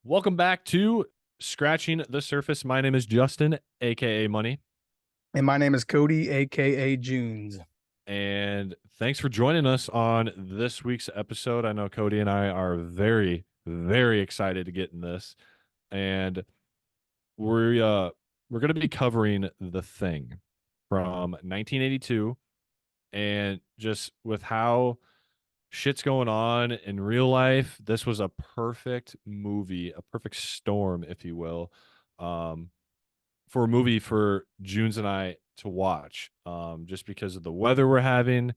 Welcome back to Scratching the Surface. My name is Justin, aka Money, And my name is Cody, aka Junes. and thanks for joining us on this week's episode. I know Cody and I are very, very excited to get in this, and we're uh we're going to be covering The Thing from 1982, and just with how shit's going on in real life, this was a perfect movie, a perfect storm, if you will. Um, for a movie for Junes and I to watch, just because of the weather we're having,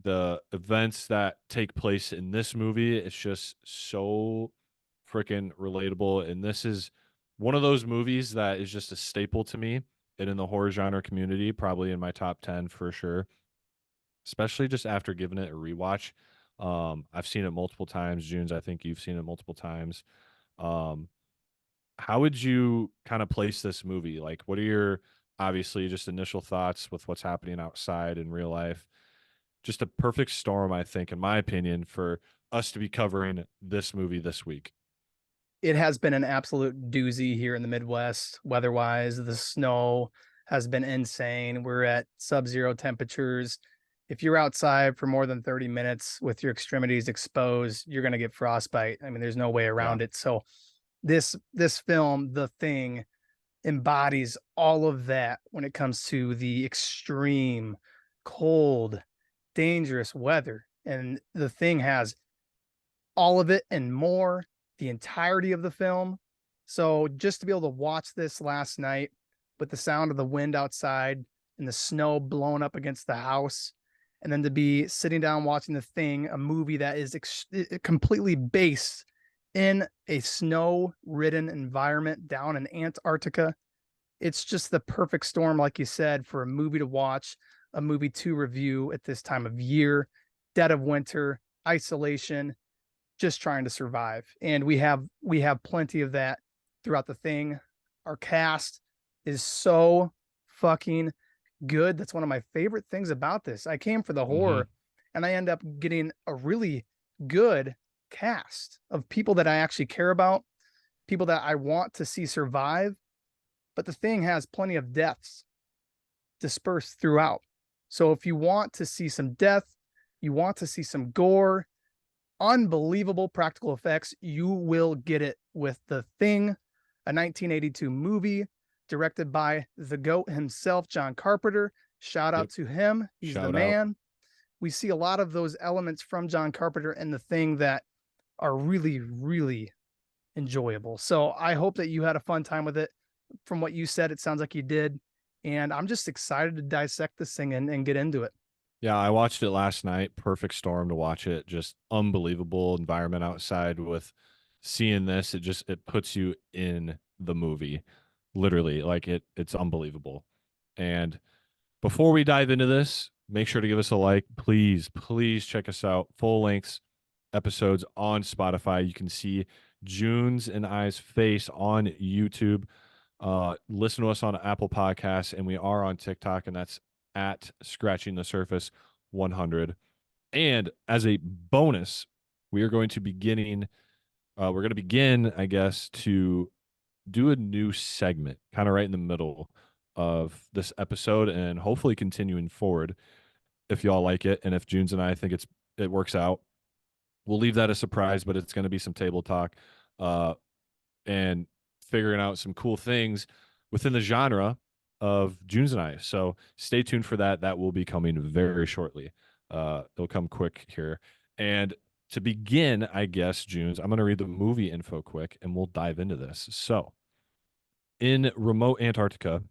the events that take place in this movie. It's just so freaking relatable. And this is one of those movies that is just a staple to me and in the horror genre community, probably in my top 10 for sure, especially just after giving it a rewatch. I've seen it multiple times. Junes, I think you've seen it multiple times. Um, how would you kind of place this movie? Like, what are your obviously just initial thoughts with what's happening outside in real life? Just a perfect storm, I think, in my opinion, for us to be covering this movie this week. It has been an absolute doozy here in the Midwest, weather-wise. The snow has been insane. We're at sub-zero temperatures. If you're outside for more than 30 minutes with your extremities exposed, you're going to get frostbite. I mean, there's no way Yeah. around it. So this film, The Thing, embodies all of that when it comes to the extreme, cold, dangerous weather. And The Thing has all of it and more, the entirety of the film. So just to be able to watch this last night with the sound of the wind outside and the snow blowing up against the house, and then to be sitting down watching The Thing, a movie that is completely based in a snow-ridden environment down in Antarctica. It's just the perfect storm, like you said, for a movie to watch, a movie to review at this time of year, dead of winter, isolation, just trying to survive. And we have plenty of that throughout The Thing. Our cast is so fucking good. That's one of my favorite things about this. I came for the Hmm. horror and I end up getting a really good cast of people that I actually care about, people that I want to see survive. But The Thing has plenty of deaths dispersed throughout. So if you want to see some death, you want to see some gore, unbelievable practical effects, you will get it with The Thing, a 1982 movie directed by the GOAT himself, John Carpenter. Shout out Yep. to him. He's the Shout out. man. We see a lot of those elements from John Carpenter in The Thing that are really, really enjoyable. So I hope that you had a fun time with it. From what you said, it sounds like you did. And I'm just excited to dissect this thing and get into it. Yeah, I watched it last night. Perfect storm to watch it. Just unbelievable environment outside with seeing this. It puts you in the movie. Literally. Like it's unbelievable. And before we dive into this, make sure to give us a like. Please, please check us out. Full lengths episodes on Spotify. You can see June's and I's face on YouTube. Listen to us on Apple Podcasts, and we are on TikTok, and that's at Scratching the Surface 100. And as a bonus, we are going to beginning. We're going to begin, I guess, to do a new segment, kind of right in the middle of this episode, and hopefully continuing forward. If y'all like it, and if Junes and I think it works out, we'll leave that a surprise. But it's going to be some table talk. Uh, and figuring out some cool things within the genre of Junes and I. So stay tuned for that. That will be coming very shortly. It'll come quick here. And to begin, I guess, Junes, I'm going to read the movie info quick and we'll dive into this. So, in remote Antarctica,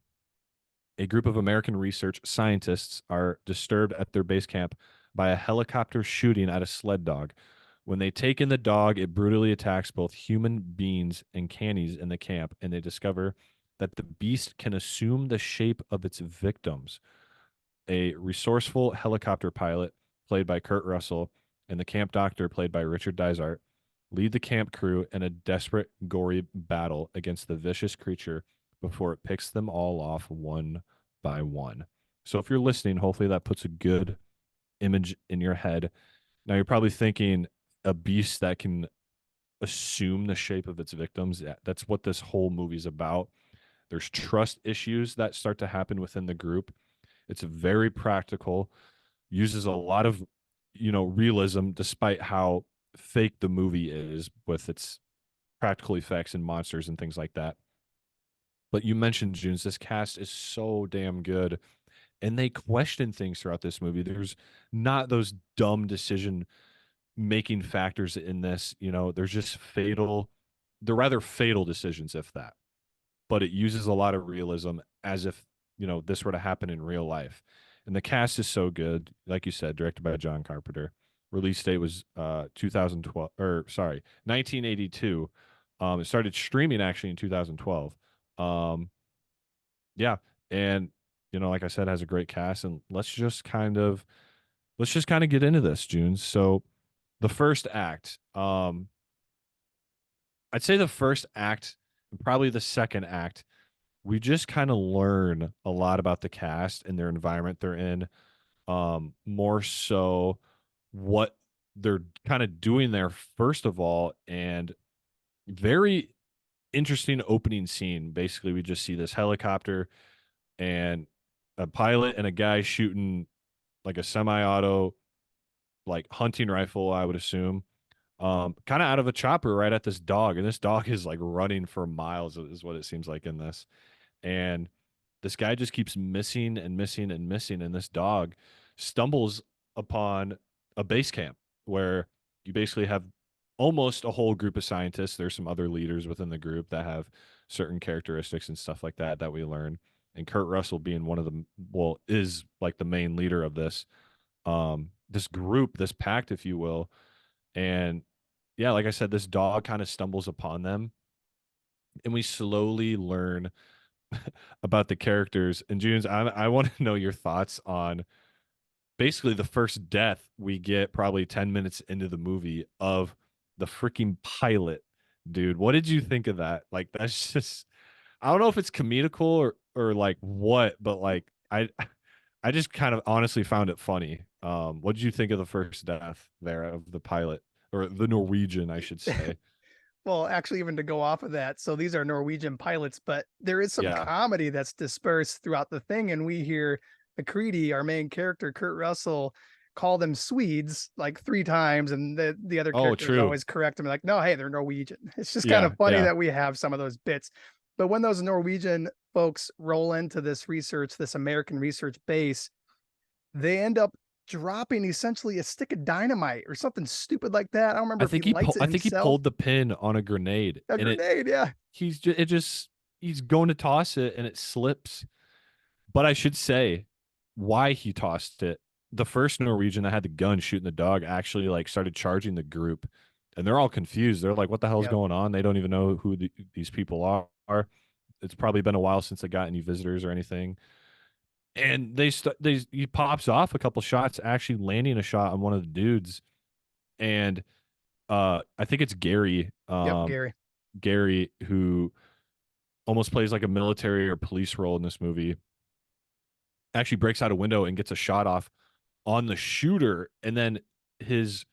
a group of American research scientists are disturbed at their base camp by a helicopter shooting at a sled dog. When they take in the dog, it brutally attacks both human beings and cannies in the camp, and they discover that the beast can assume the shape of its victims. A resourceful helicopter pilot, played by Kurt Russell, and the camp doctor, played by Richard Dysart, lead the camp crew in a desperate, gory battle against the vicious creature before it picks them all off one by one. So, if you're listening, hopefully that puts a good image in your head. Now, you're probably thinking a beast that can assume the shape of its victims. That's what this whole movie's about. There's trust issues that start to happen within the group. It's very practical, uses a lot of, realism despite how fake the movie is with its practical effects and monsters and things like that. But you mentioned Junes, this cast is so damn good and they question things throughout this movie. There's not those dumb decision making factors in this, there's just they're rather fatal decisions if that. But it uses a lot of realism as if, this were to happen in real life. And the cast is so good. Like you said, directed by John Carpenter. Release date was 2012 or sorry, 1982. It started streaming actually in 2012. Um, yeah, and like I said, has a great cast. And let's just kind of get into this, June. So the first act, I'd say the first act, and probably the second act, we just kind of learn a lot about the cast and their environment they're in. More so what they're kind of doing there, first of all, and very interesting opening scene. Basically, we just see this helicopter and a pilot and a guy shooting like a semi-auto, like hunting rifle, I would assume, kind of out of a chopper right at this dog, and this dog is like running for miles, is what it seems like in this. And this guy just keeps missing and missing and missing, and this dog stumbles upon a base camp where you basically have almost a whole group of scientists. There's some other leaders within the group that have certain characteristics and stuff like that that we learn. And Kurt Russell being one of them, well, is like the main leader of this group, this pact, if you will. And yeah, like I said, this dog kind of stumbles upon them, and we slowly learn about the characters. And Junes, I want to know your thoughts on basically the first death we get probably 10 minutes into the movie of the freaking pilot. Dude, what did you think of that? Like, that's just, I don't know if it's comical or like what, but like I just kind of honestly found it funny. What did you think of the first death there of the pilot, or the Norwegian, I should say? Well, actually, even to go off of that, so these are Norwegian pilots, but there is some Yeah. comedy that's dispersed throughout the thing, and we hear McCready, our main character, Kurt Russell, call them Swedes like 3 times, and the other Oh, characters true. always correct him, like, no, hey, they're Norwegian. It's just kind Yeah, of funny yeah. that we have some of those bits. But when those Norwegian folks roll into this research, this American research base, they end up dropping essentially a stick of dynamite or something stupid like that. I don't remember if he lights it I think he himself. pulled the pin on a grenade, A and grenade, yeah. it just he's going to toss it and it slips. But I should say why he tossed it. The first Norwegian that had the gun shooting the dog actually like started charging the group, and they're all confused. They're like, "What the hell's Yep. going on?" They don't even know who these people are. It's probably been a while since they got any visitors or anything. And he pops off a couple shots, actually landing a shot on one of the dudes. And I think it's Gary, Yep, Gary. Gary, who almost plays like a military or police role in this movie, actually breaks out a window and gets a shot off on the shooter, and then his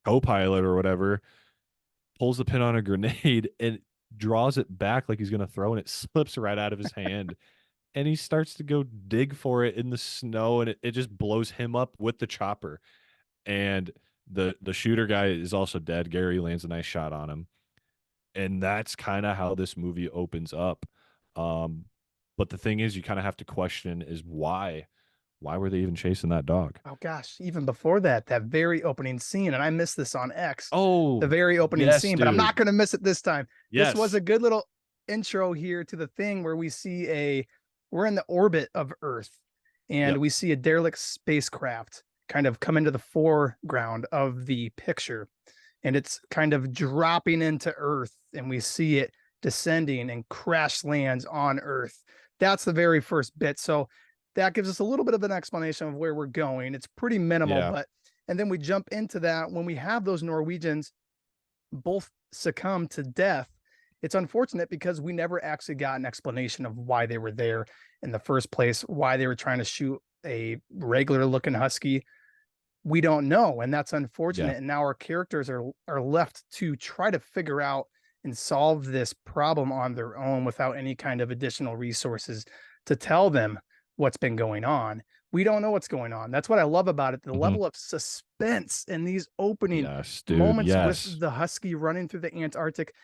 co-pilot or whatever pulls the pin on a grenade and draws it back like he's gonna throw, and it slips right out of his hand. And he starts to go dig for it in the snow, and it just blows him up with the chopper. And the shooter guy is also dead. Gary lands a nice shot on him, and that's kind of how this movie opens up. Um, but the thing is, you kind of have to question is why were they even chasing that dog? Oh gosh, even before that, that very opening scene, and I missed this on X, the Oh, very opening yes, scene, but I'm not dude. going to miss it this time. This was Yes. a good little intro here to the thing where we see we're in the orbit of Earth and Yep. we see a derelict spacecraft kind of come into the foreground of the picture, and it's kind of dropping into Earth, and we see it descending and crash lands on Earth. That's the very first bit. So that gives us a little bit of an explanation of where we're going. It's pretty minimal, Yeah. but and then we jump into that when we have those Norwegians both succumb to death. It's unfortunate because we never actually got an explanation of why they were there in the first place, why they were trying to shoot a regular looking husky. We don't know, and that's Yeah. unfortunate. And now our characters are left to try to figure out and solve this problem on their own without any kind of additional resources to tell them what's been going on. We don't know what's going on. That's what I love about it. The Mhm. level of suspense in these opening Yes, dude, moments with yes. the husky running through the Antarctic,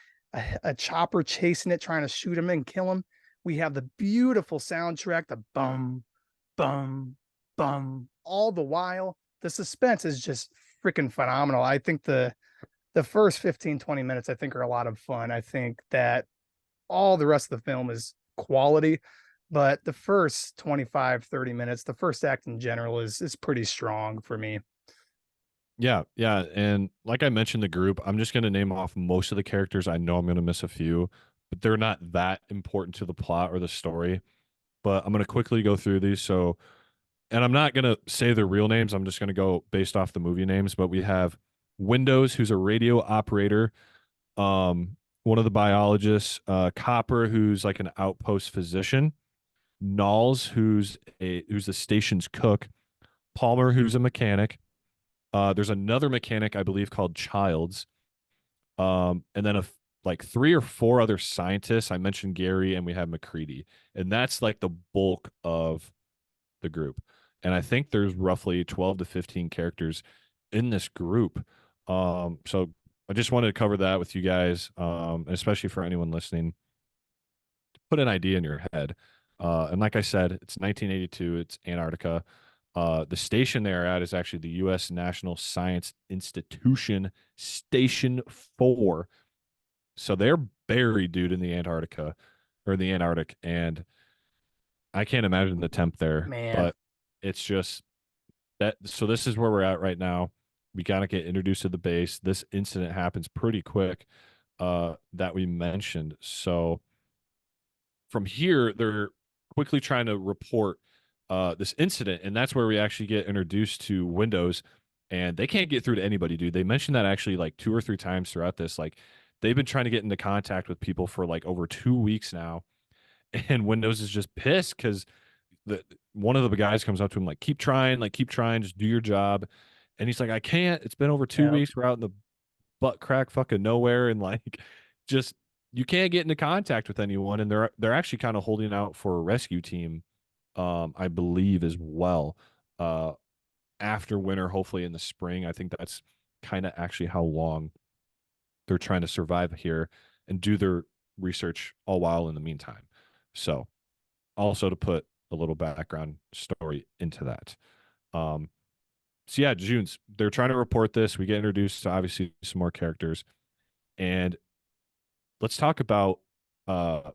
a chopper chasing it, trying to shoot him and kill him. We have the beautiful soundtrack, the bum, bum, bum, all the while. The suspense is just freaking phenomenal. I think the first 15, 20 minutes I think are a lot of fun. I think that all the rest of the film is quality, but the first 25, 30 minutes, the first act in general is pretty strong for me. Yeah, yeah, and like I mentioned the group, I'm just gonna name off most of the characters. I know I'm gonna miss a few, but they're not that important to the plot or the story. But I'm gonna quickly go through these. So, and I'm not gonna say their real names. I'm just gonna go based off the movie names. But we have Windows, who's a radio operator. One of the biologists, Copper, who's like an outpost physician. Knowles, who's the station's cook. Palmer, who's a mechanic. There's another mechanic, I believe, called Childs. And then like three or four other scientists. I mentioned Gary, and we have McCready, and that's like the bulk of the group. And I think there's roughly 12 to 15 characters in this group. So I just wanted to cover that with you guys, and especially for anyone listening, put an idea in your head. And like I said, it's 1982. It's Antarctica. The station they're at is actually the U.S. National Science Institution Station 4. So they're buried, dude, in the Antarctica or in the Antarctic. And I can't imagine the temp there, Man. but it's just that. So this is where we're at right now. We got to get introduced to the base. This incident happens pretty quick, that we mentioned. So from here, they're quickly trying to report this incident, and that's where we actually get introduced to Windows, and they can't get through to anybody, dude. They mentioned that actually like two or three times throughout this. Like they've been trying to get into contact with people for like over 2 weeks now, and Windows is just pissed because the one of the guys comes up to him like, keep trying, just do your job, and he's like, I can't. It's been over two Yeah. weeks. We're out in the butt crack fucking nowhere, and like just you can't get into contact with anyone, and they're actually kind of holding out for a rescue team, I believe as well, uh after winter, hopefully in the spring. I think that's kind of actually how long they're trying to survive here and do their research all while in the meantime. So also to put a little background story into that. um so yeah, June's they're trying to report this. We get introduced to obviously some more characters, and let's talk about uh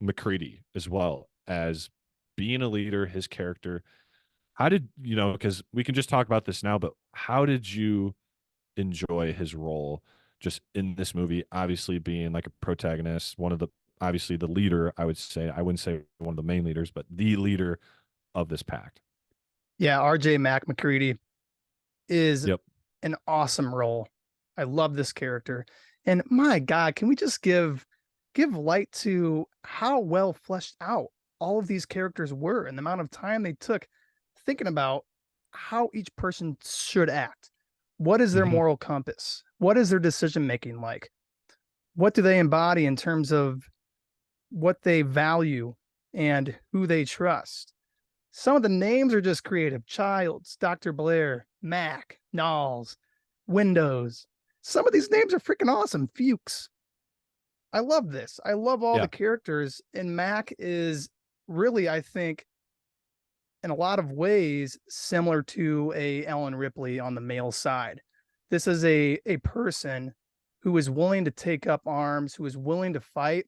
McCready as well as being a leader, his character. How did you know? Because we can just talk about this now, but how did you enjoy his role just in this movie? Obviously, being like a protagonist, one of the obviously the leader. I would say I wouldn't say one of the main leaders, but the leader of this pact. Yeah, RJ Mac McCready is Yep. an awesome role. I love this character. And my God, can we just give light to how well fleshed out all of these characters were and the amount of time they took thinking about how each person should act. What is their Hmm. moral compass? What is their decision making like? What do they embody in terms of what they value and who they trust? Some of the names are just creative. Childs, Dr. Blair, Mac, Knowles, Windows. Some of these names are freaking awesome. Fuchs. I love this. I love all the Yeah. characters. And Mac is really, I think, in a lot of ways, similar to a Ellen Ripley on the male side. This is a person who is willing to take up arms, who is willing to fight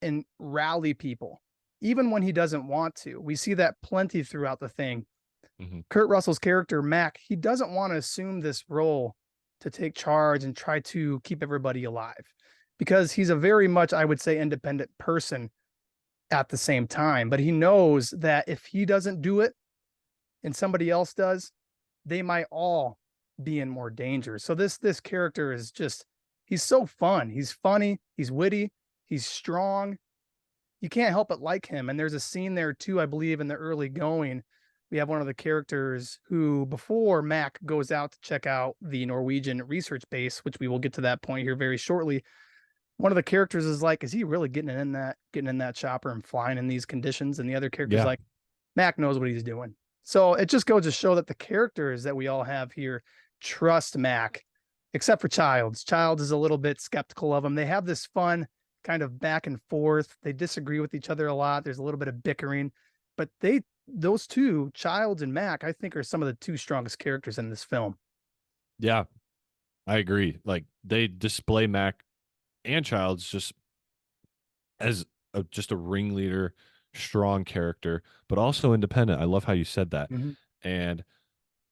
and rally people, even when he doesn't want to. We see that plenty throughout the thing. Hmm. Kurt Russell's character, Mac, he doesn't want to assume this role to take charge and try to keep everybody alive because he's a very much, I would say, independent person at the same time. But he knows that if he doesn't do it and somebody else does, they might all be in more danger. So this character is just he's so fun. He's funny, he's witty, he's strong. You can't help but like him. And there's a scene there too, I believe, in the early going we have one of the characters who, before Mac goes out to check out the Norwegian research base, which we will get to that point here very shortly, one of the characters is like, "Is he really getting in that chopper and flying in these conditions?" And the other character's Yeah. like, "Mac knows what he's doing." So it just goes to show that the characters that we all have here trust Mac, except for Childs. Childs is a little bit skeptical of him. They have this fun kind of back and forth. They disagree with each other a lot. There's a little bit of bickering, but those two, Childs and Mac, I think are some of the two strongest characters in this film. Yeah, I agree. Like they display Mac and Childs just as just a ringleader, strong character, but also independent. I love how you said that. Mm-hmm. And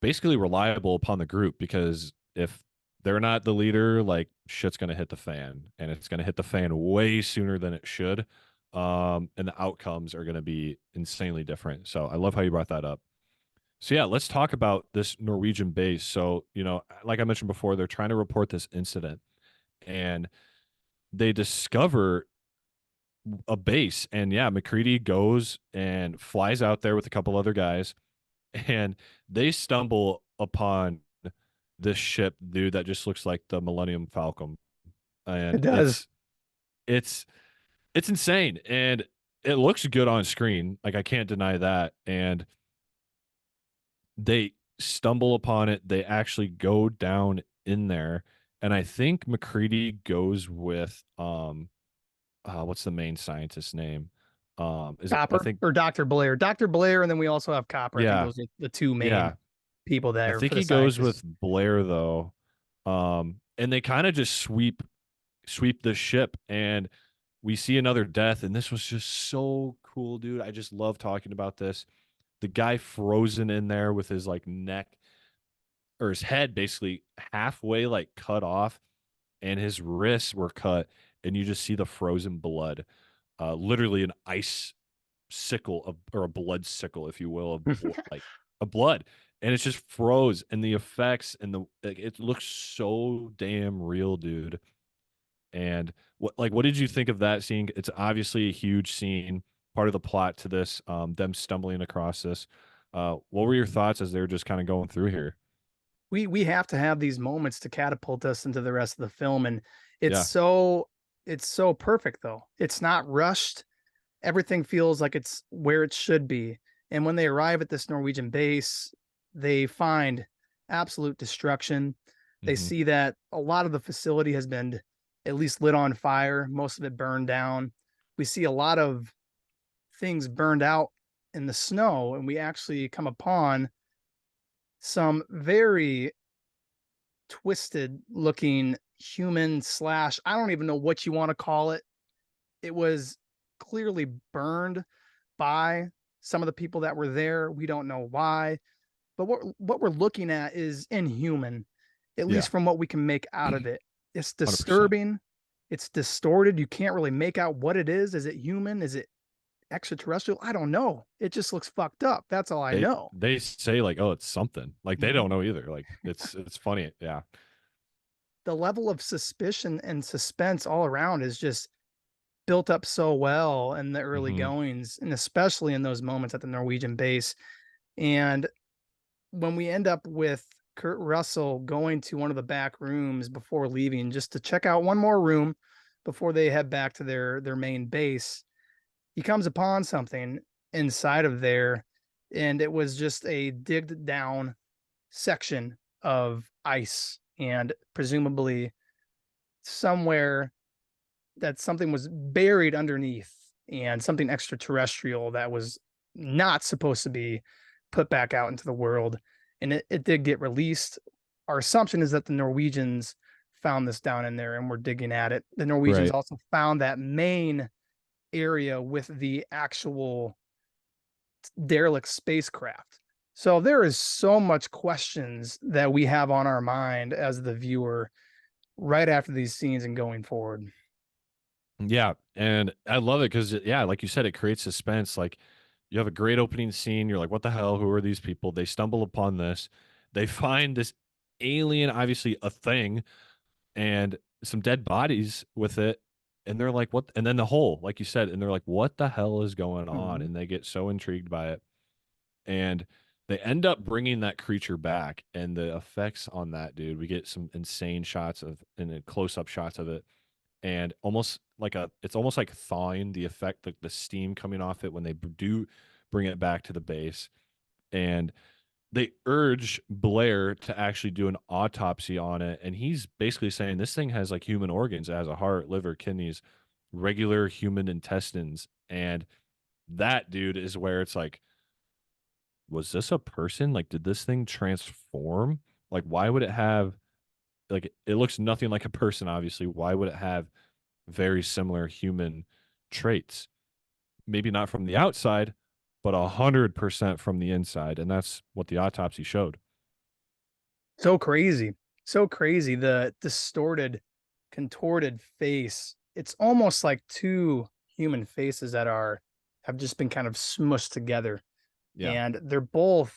basically reliable upon the group because if they're not the leader, like shit's gonna hit the fan, and it's gonna hit the fan way sooner than it should. And the outcomes are gonna be insanely different. So I love how you brought that up. So yeah, let's talk about this Norwegian base. So, like I mentioned before, they're trying to report this incident and they discover a base. And yeah, McCready goes and flies out there with a couple other guys and they stumble upon this ship, dude, that just looks like the Millennium Falcon. It And does. it's it's insane. And it looks good on screen. Like I can't deny that. And they stumble upon it. They actually go down in there. And I think McCready goes with what's the main scientist's name? Is it I Copper think or Dr. Blair. Dr. Blair, and then we also have Copper. I think yeah, those are the two main yeah. people I there think for the he goes with scientists. Blair though. And they kind of just sweep the ship and we see another death and this was just so cool, dude. I just love talking about this. The guy frozen in there with his like neck or his head basically halfway like cut off and his wrists were cut and you just see the frozen blood. Literally an ice sickle of, or a blood sickle if you will, of like a blood, and it's just froze and the effects and the like, it looks so damn real, dude. And what did you think of that scene? It's obviously a huge scene, part of the plot to this, them stumbling across this. What were your thoughts as they were just kind of going through here? We have to have these moments to catapult us into the rest of the film, and it's Yeah. so it's so perfect though. It's not rushed. Everything feels like it's where it should be. And when they arrive at this Norwegian base, they find absolute destruction. They Hmm. see that a lot of the facility has been at least lit on fire, most of it burned down. We see a lot of things burned out in the snow, and we actually come upon some very twisted looking human slash, I don't even know what you want to call it. It was clearly burned by some of the people that were there. We don't know why, but what we're looking at is inhuman, at Yeah. least from what we can make out of it. It's 100%. disturbing. It's distorted. You can't really make out what it is. Is it human? Is it extraterrestrial? I don't know. It just looks fucked up. That's all I they know. they say like, oh, it's something, like they Mhm. don't know either. Like it's funny. Yeah. The level of suspicion and suspense all around is just built up so well in the early Hmm. goings, and especially in those moments at the Norwegian base. And when we end up with Kurt Russell going to one of the back rooms before leaving, just to check out one more room before they head back to their main base, he comes upon something inside of there, and it was just a digged down section of ice, and presumably somewhere that something was buried underneath, and something extraterrestrial that was not supposed to be put back out into the world. And it did get released. Our assumption is that the Norwegians found this down in there and were digging at it. The Norwegians Right. also found that main area with the actual derelict spacecraft. So there is so much questions that we have on our mind as the viewer right after these scenes and going forward. Yeah, and I love it because yeah, like you said, it creates suspense. Like you have a great opening scene. You're like, what the hell? Who are these people? They stumble upon this. They find this alien, obviously a thing, and some dead bodies with it. And they're like, what? And then the hole, like you said, and they're like, what the hell is going on? Mhm. And they get so intrigued by it. And They end up bringing that creature back, and the effects on that, dude, we get some insane shots of and close up shots of it, and it's almost like thawing the effect, the steam coming off it when they do bring it back to the base. And they urge Blair to actually do an autopsy on it, and he's basically saying this thing has like human organs. It has a heart, liver, kidneys, regular human intestines. And that, dude, is where it's like, was this a person? Like, did this thing transform? Like, why would it have, like, it looks nothing like a person, obviously. Why would it have very similar human traits? Maybe not from the outside, but 100% from the inside. And that's what the autopsy showed. So crazy. So crazy. The distorted, contorted face. It's almost like two human faces that are have just been kind of smushed together. Yeah. And they're both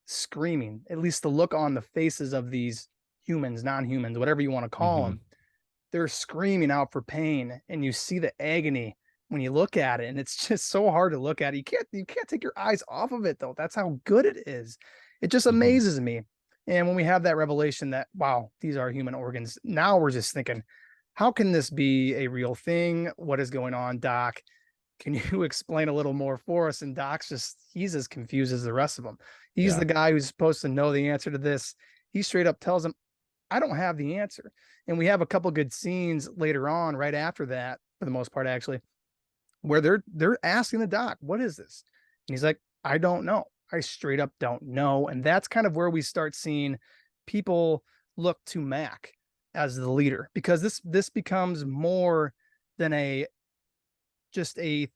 screaming. At least the look on the faces of these humans, non-humans, whatever you want to call Hmm. them, they're screaming out for pain, and you see the agony when you look at it, and it's just so hard to look at it. You can't take your eyes off of it though. That's how good it is. It just Hmm. amazes me. And when we have that revelation that wow, these are human organs, now we're just thinking, how can this be a real thing? What is going on, Doc? Can you explain a little more for us? And Doc's just, he's as confused as the rest of them. He's Yeah. the guy who's supposed to know the answer to this. He straight up tells him, I don't have the answer. And we have a couple good scenes later on, right after that, for the most part, actually, where they're asking the doc, "What is this?" And he's like, "I don't know. I straight up don't know." And that's kind of where we start seeing people look to Mac as the leader, because this becomes more than a just a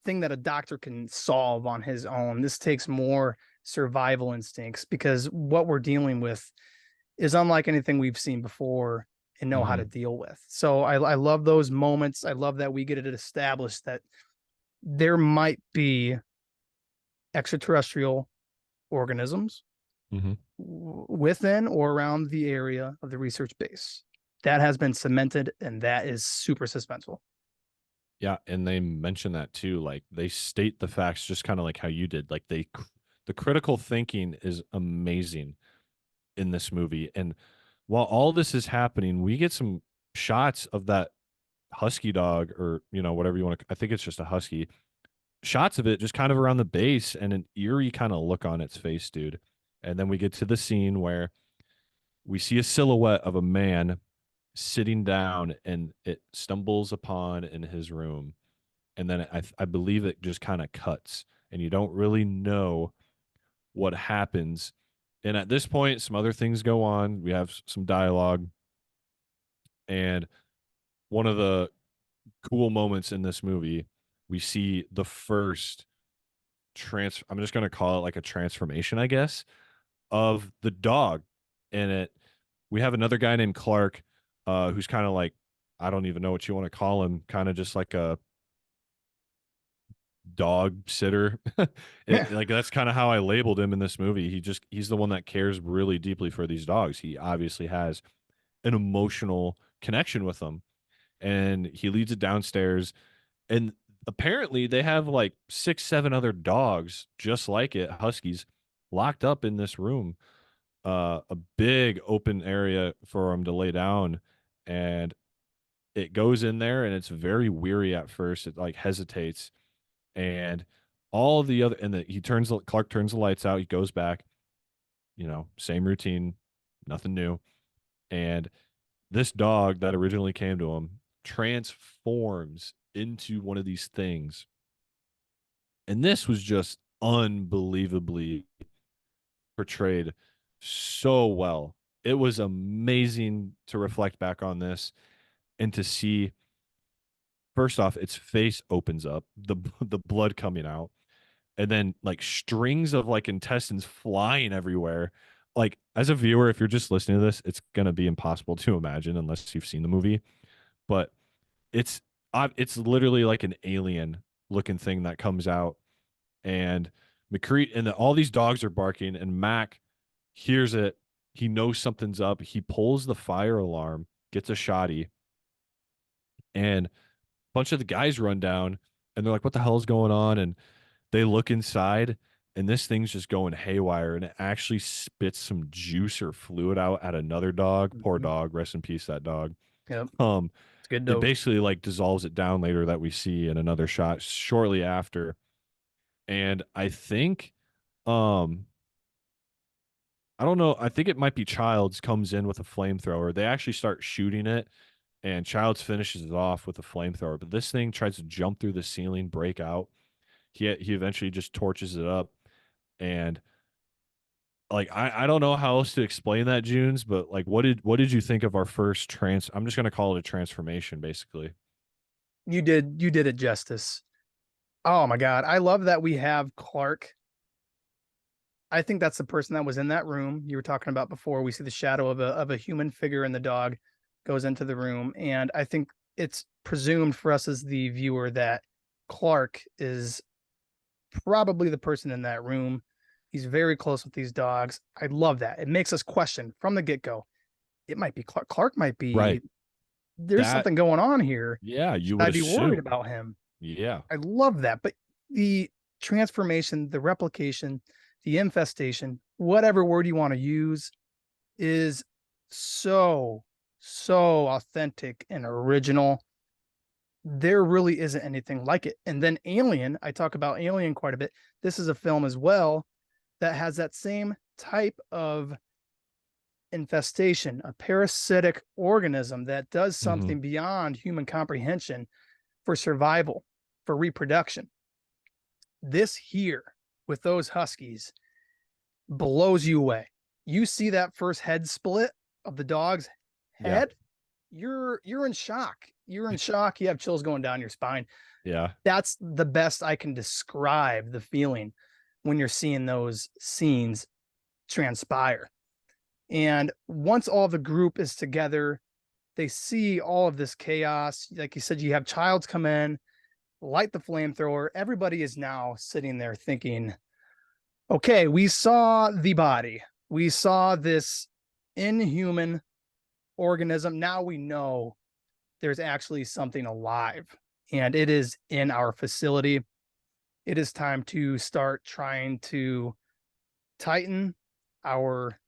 thing that a doctor can solve on his own. This takes more survival instincts, because what we're dealing with is unlike anything we've seen before and know how to Hmm. deal with. So I love those moments. I love that we get it established that there might be extraterrestrial organisms Hmm. within or around the area of the research base. That has been cemented, and that is super suspenseful. Yeah, and they mention that too. Like they state the facts just kind of like how you did. Like the critical thinking is amazing in this movie. And while all this is happening, we get some shots of that husky dog, or whatever you want to, I think it's just a husky. Shots of it just kind of around the base, and an eerie kind of look on its face, dude. And then we get to the scene where we see a silhouette of a man sitting down, and it stumbles upon in his room, and then I believe it just kind of cuts, and you don't really know what happens. And at this point, some other things go on. We have some dialogue, and one of the cool moments in this movie, we see the first I'm just gonna call it like a transformation, I guess, of the dog. And we have another guy named Clark, who's kind of like, I don't even know what you want to call him, kind of just like a dog sitter. Yeah. Like that's kind of how I labeled him in this movie. He's the one that cares really deeply for these dogs. He obviously has an emotional connection with them, and he leads it downstairs. And apparently they have like 6 7 other dogs just like it, huskies, locked up in this room, a big open area for him to lay down. And it goes in there, and it's very weary at first. It like hesitates, and all the other, and Clark turns the lights out. He goes back, same routine, nothing new. And this dog that originally came to him transforms into one of these things. And this was just unbelievably portrayed so well. It was amazing to reflect back on this and to see, first off, its face opens up, the blood coming out, and then like strings of like intestines flying everywhere. Like as a viewer, if you're just listening to this, it's gonna be impossible to imagine unless you've seen the movie. But it's it's literally like an alien looking thing that comes out, and McCree and all these dogs are barking, and Mac hears it. He knows something's up. He pulls the fire alarm, gets a shotty, and a bunch of the guys run down, and they're like, "What the hell is going on?" And they look inside, and this thing's just going haywire, and it actually spits some juice or fluid out at another dog. Poor Mhm. dog, rest in peace, that dog. Yep. Um, It's a good it dose. basically like dissolves it down later that we see in another shot shortly after. And I think, um, I don't know. I think it might be Childs comes in with a flamethrower. They actually start shooting it, and Childs finishes it off with a flamethrower. But this thing tries to jump through the ceiling, break out. He eventually just torches it up, and like I don't know how else to explain that, Junes. But like, what did you think of our first trans? I'm just gonna call it a transformation, basically. You did it justice. Oh my god, I love that we have Clark. I think that's the person that was in that room you were talking about before. We see the shadow of a human figure, and the dog goes into the room, and I think it's presumed for us as the viewer that Clark is probably the person in that room. He's very close with these dogs. I love that. It makes us question from the get go. It might be Clark. Clark might be. Right. There's That something going on here. yeah, Should you would I be worried assume. about him? Yeah. I love that. But the transformation, the replication, the infestation, whatever word you want to use, is so, so authentic and original. There really isn't anything like it. And then Alien, I talk about Alien quite a bit. This is a film as well that has that same type of infestation, a parasitic organism that does Hmm. something beyond human comprehension for survival, for reproduction. This here with those huskies blows you away. You see that first head split of the dog's Yeah. head, you're in shock. You're in shock. You have chills going down your spine. Yeah. That's the best I can describe the feeling when you're seeing those scenes transpire. And once all the group is together, they see all of this chaos. Like you said, you have Childs come in, light the flamethrower. Everybody is now sitting there thinking, okay, we saw the body. We saw this inhuman organism. Now we know there's actually something alive, and it is in our facility. It is time to start trying to tighten our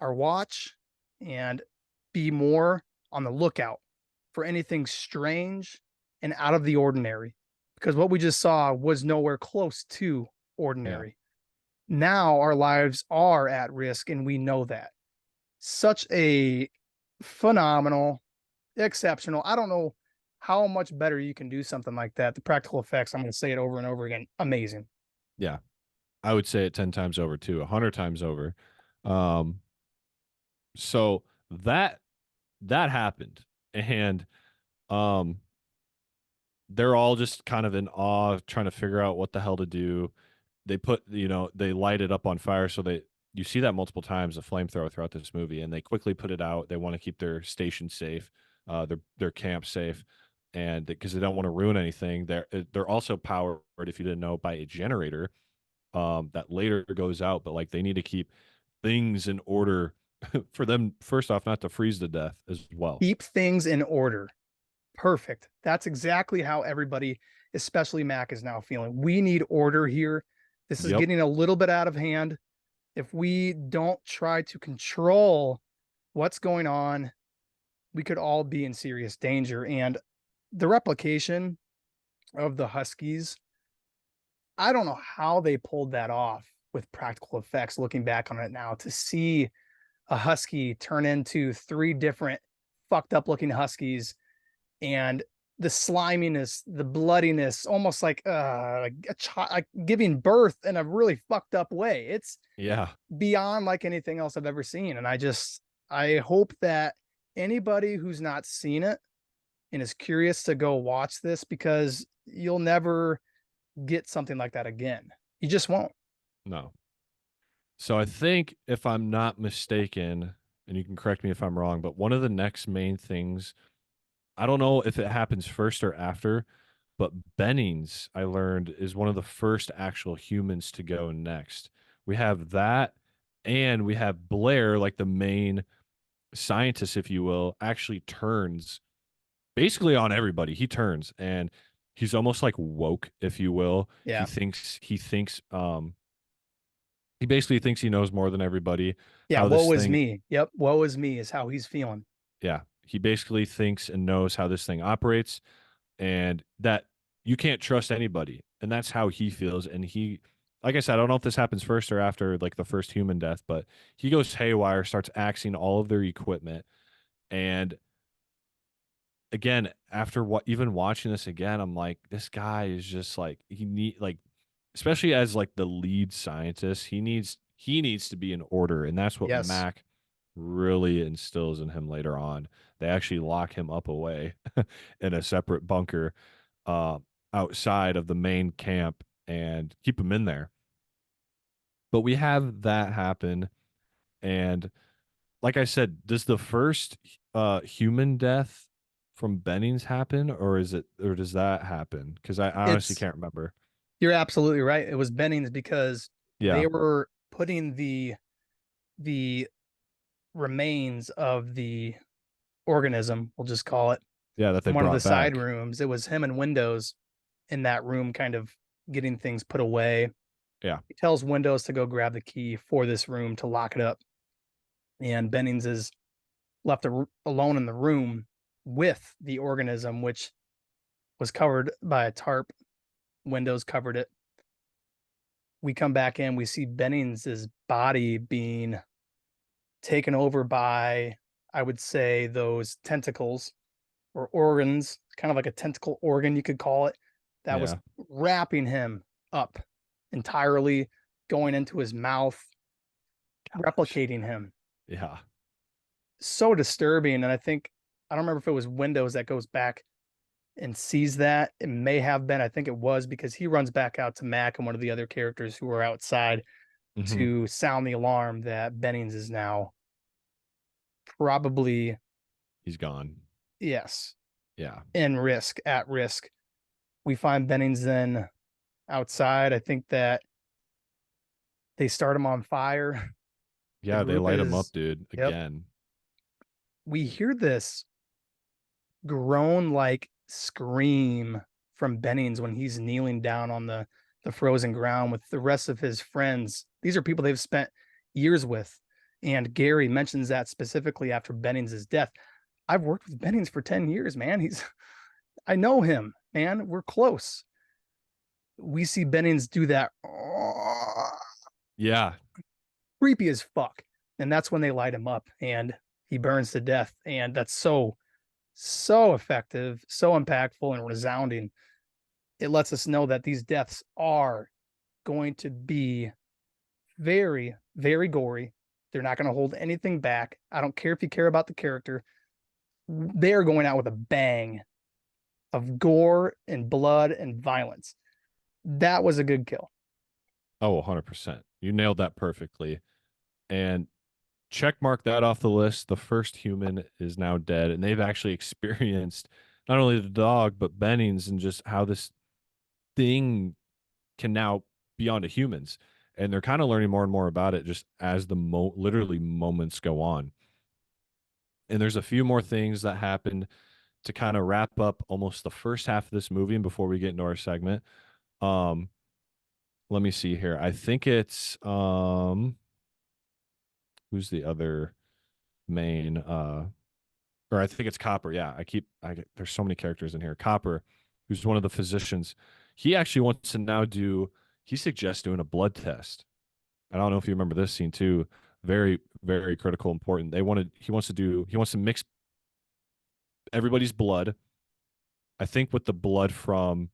our watch and be more on the lookout for anything strange and out of the ordinary, because what we just saw was nowhere close to Yeah. ordinary. Now our lives are at risk, and we know that. Such a phenomenal, exceptional. I don't know how much better you can do something like that. The practical effects, I'm going to say it over and over again, amazing. Yeah. I would say it 10 times over too, 100 times over. Um, so that happened, and um, they're all just kind of in awe, trying to figure out what the hell to do. They light it up on fire, so you see that multiple times, a flamethrower throughout this movie, and they quickly put it out. They want to keep their station safe, their camp safe, and because they don't want to ruin anything. They're also powered, if you didn't know, by a generator that later goes out, but like they need to keep things in order for them, first off, not to freeze to death as well. Keep things in order. Perfect. That's exactly how everybody, especially Mac, is now feeling. We need order here. This is Yep. getting a little bit out of hand. If we don't try to control what's going on, we could all be in serious danger. And the replication of the Huskies, I don't know how they pulled that off with practical effects. Looking back on it now, to see a Husky turn into three different fucked up looking Huskies, and the sliminess, the bloodiness, almost like a child, like giving birth in a really fucked up way. It's Yeah. beyond like anything else I've ever seen. And I hope that anybody who's not seen it and is curious to go watch this, because you'll never get something like that again. You just won't. No. So I think, if I'm not mistaken, and you can correct me if I'm wrong, but one of the next main things, I don't know if it happens first or after, but Bennings, I learned, is one of the first actual humans to go next. We have that, and we have Blair, like the main scientist, if you will, actually turns basically on everybody. He turns, and he's almost like woke, if you will. He Yeah. thinks He basically thinks he knows more than everybody. Yeah, How woe this is thing, me. Yep, woe is me is how he's feeling. yeah, he basically thinks and knows how this thing operates, and that you can't trust anybody, and that's how he feels. And he, like I said, I don't know if this happens first or after like the first human death, but he goes haywire, starts axing all of their equipment, and again, after what even watching this again, I'm like, this guy is just like he need like, especially as like the lead scientist, he needs to be in order, and that's what Yes. Mac really instills in him later on. They actually lock him up away in a separate bunker uh, outside of the main camp and keep him in there. But we have that happen, and like I said, does the first human death from Bennings happen, or does that happen? Because I honestly It's can't remember. You're absolutely right. It was Bennings because Yeah, they were putting the remains of the organism, we'll just call it, yeah, that they in one of the brought side back. rooms. It was him and Windows in that room kind of getting things put away. Yeah, He tells Windows to go grab the key for this room to lock it up. And Bennings is left alone in the room with the organism, which was covered by a tarp. Windows covered it. We come back in, we see Bennings's body being taken over by, I would say, those tentacles or organs, kind of like a tentacle organ, you could call it, that was yeah, wrapping him up entirely, going into his mouth, gosh, replicating him. yeah. So disturbing. And I don't remember if it was Windows that goes back and sees that. It may have been, I think it was because he runs back out to Mac and one of the other characters who are outside Hmm. to sound the alarm that Bennings is now probably, He's gone. yes, Yeah, at risk. We find Bennings then outside. I think that they start him on fire. The yeah. They group light him up, is, dude. yep. Again. We hear this groan like scream from Bennings when he's kneeling down on the frozen ground with the rest of his friends. These are people they've spent years with. And Gary mentions that specifically after Bennings' death. I've worked with Bennings for 10 years, man. I know him, man. We're close. We see Bennings do that Yeah. creepy as fuck. And that's when they light him up and he burns to death. And that's so effective, so impactful and resounding. It lets us know that these deaths are going to be very, very gory. They're not going to hold anything back. I don't care if you care about the character. They are going out with a bang of gore and blood and violence. That was a good kill. Oh, 100%. You nailed that perfectly. And check mark that off the list. The first human is now dead, and they've actually experienced not only the dog but Bennings and just how this thing can now be onto humans. And they're kind of learning more and more about it just as the literally moments go on. And there's a few more things that happened to kind of wrap up almost the first half of this movie and before we get into our segment. Um, let me see here. I think it's who's the other main or I think it's Copper. Yeah, there's so many characters in here. Copper, who's one of the physicians, he actually wants to now he suggests doing a blood test. I don't know if you remember this scene too. Very, very critical, important. He wants to mix everybody's blood. I think with the blood from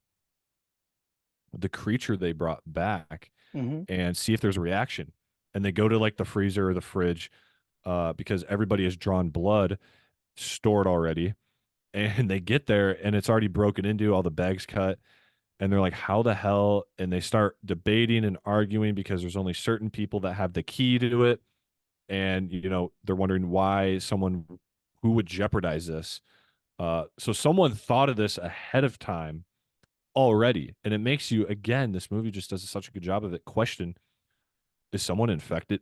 the creature they brought back Mm-hmm. and see if there's a reaction. And they go to like the freezer or the fridge because everybody has drawn blood stored already. And they get there and it's already broken into, all the bags cut. And they're like, how the hell? And they start debating and arguing because there's only certain people that have the key to it. And, they're wondering why someone who would jeopardize this. So someone thought of this ahead of time already. And it makes you, again, this movie just does such a good job of it. Question, is someone infected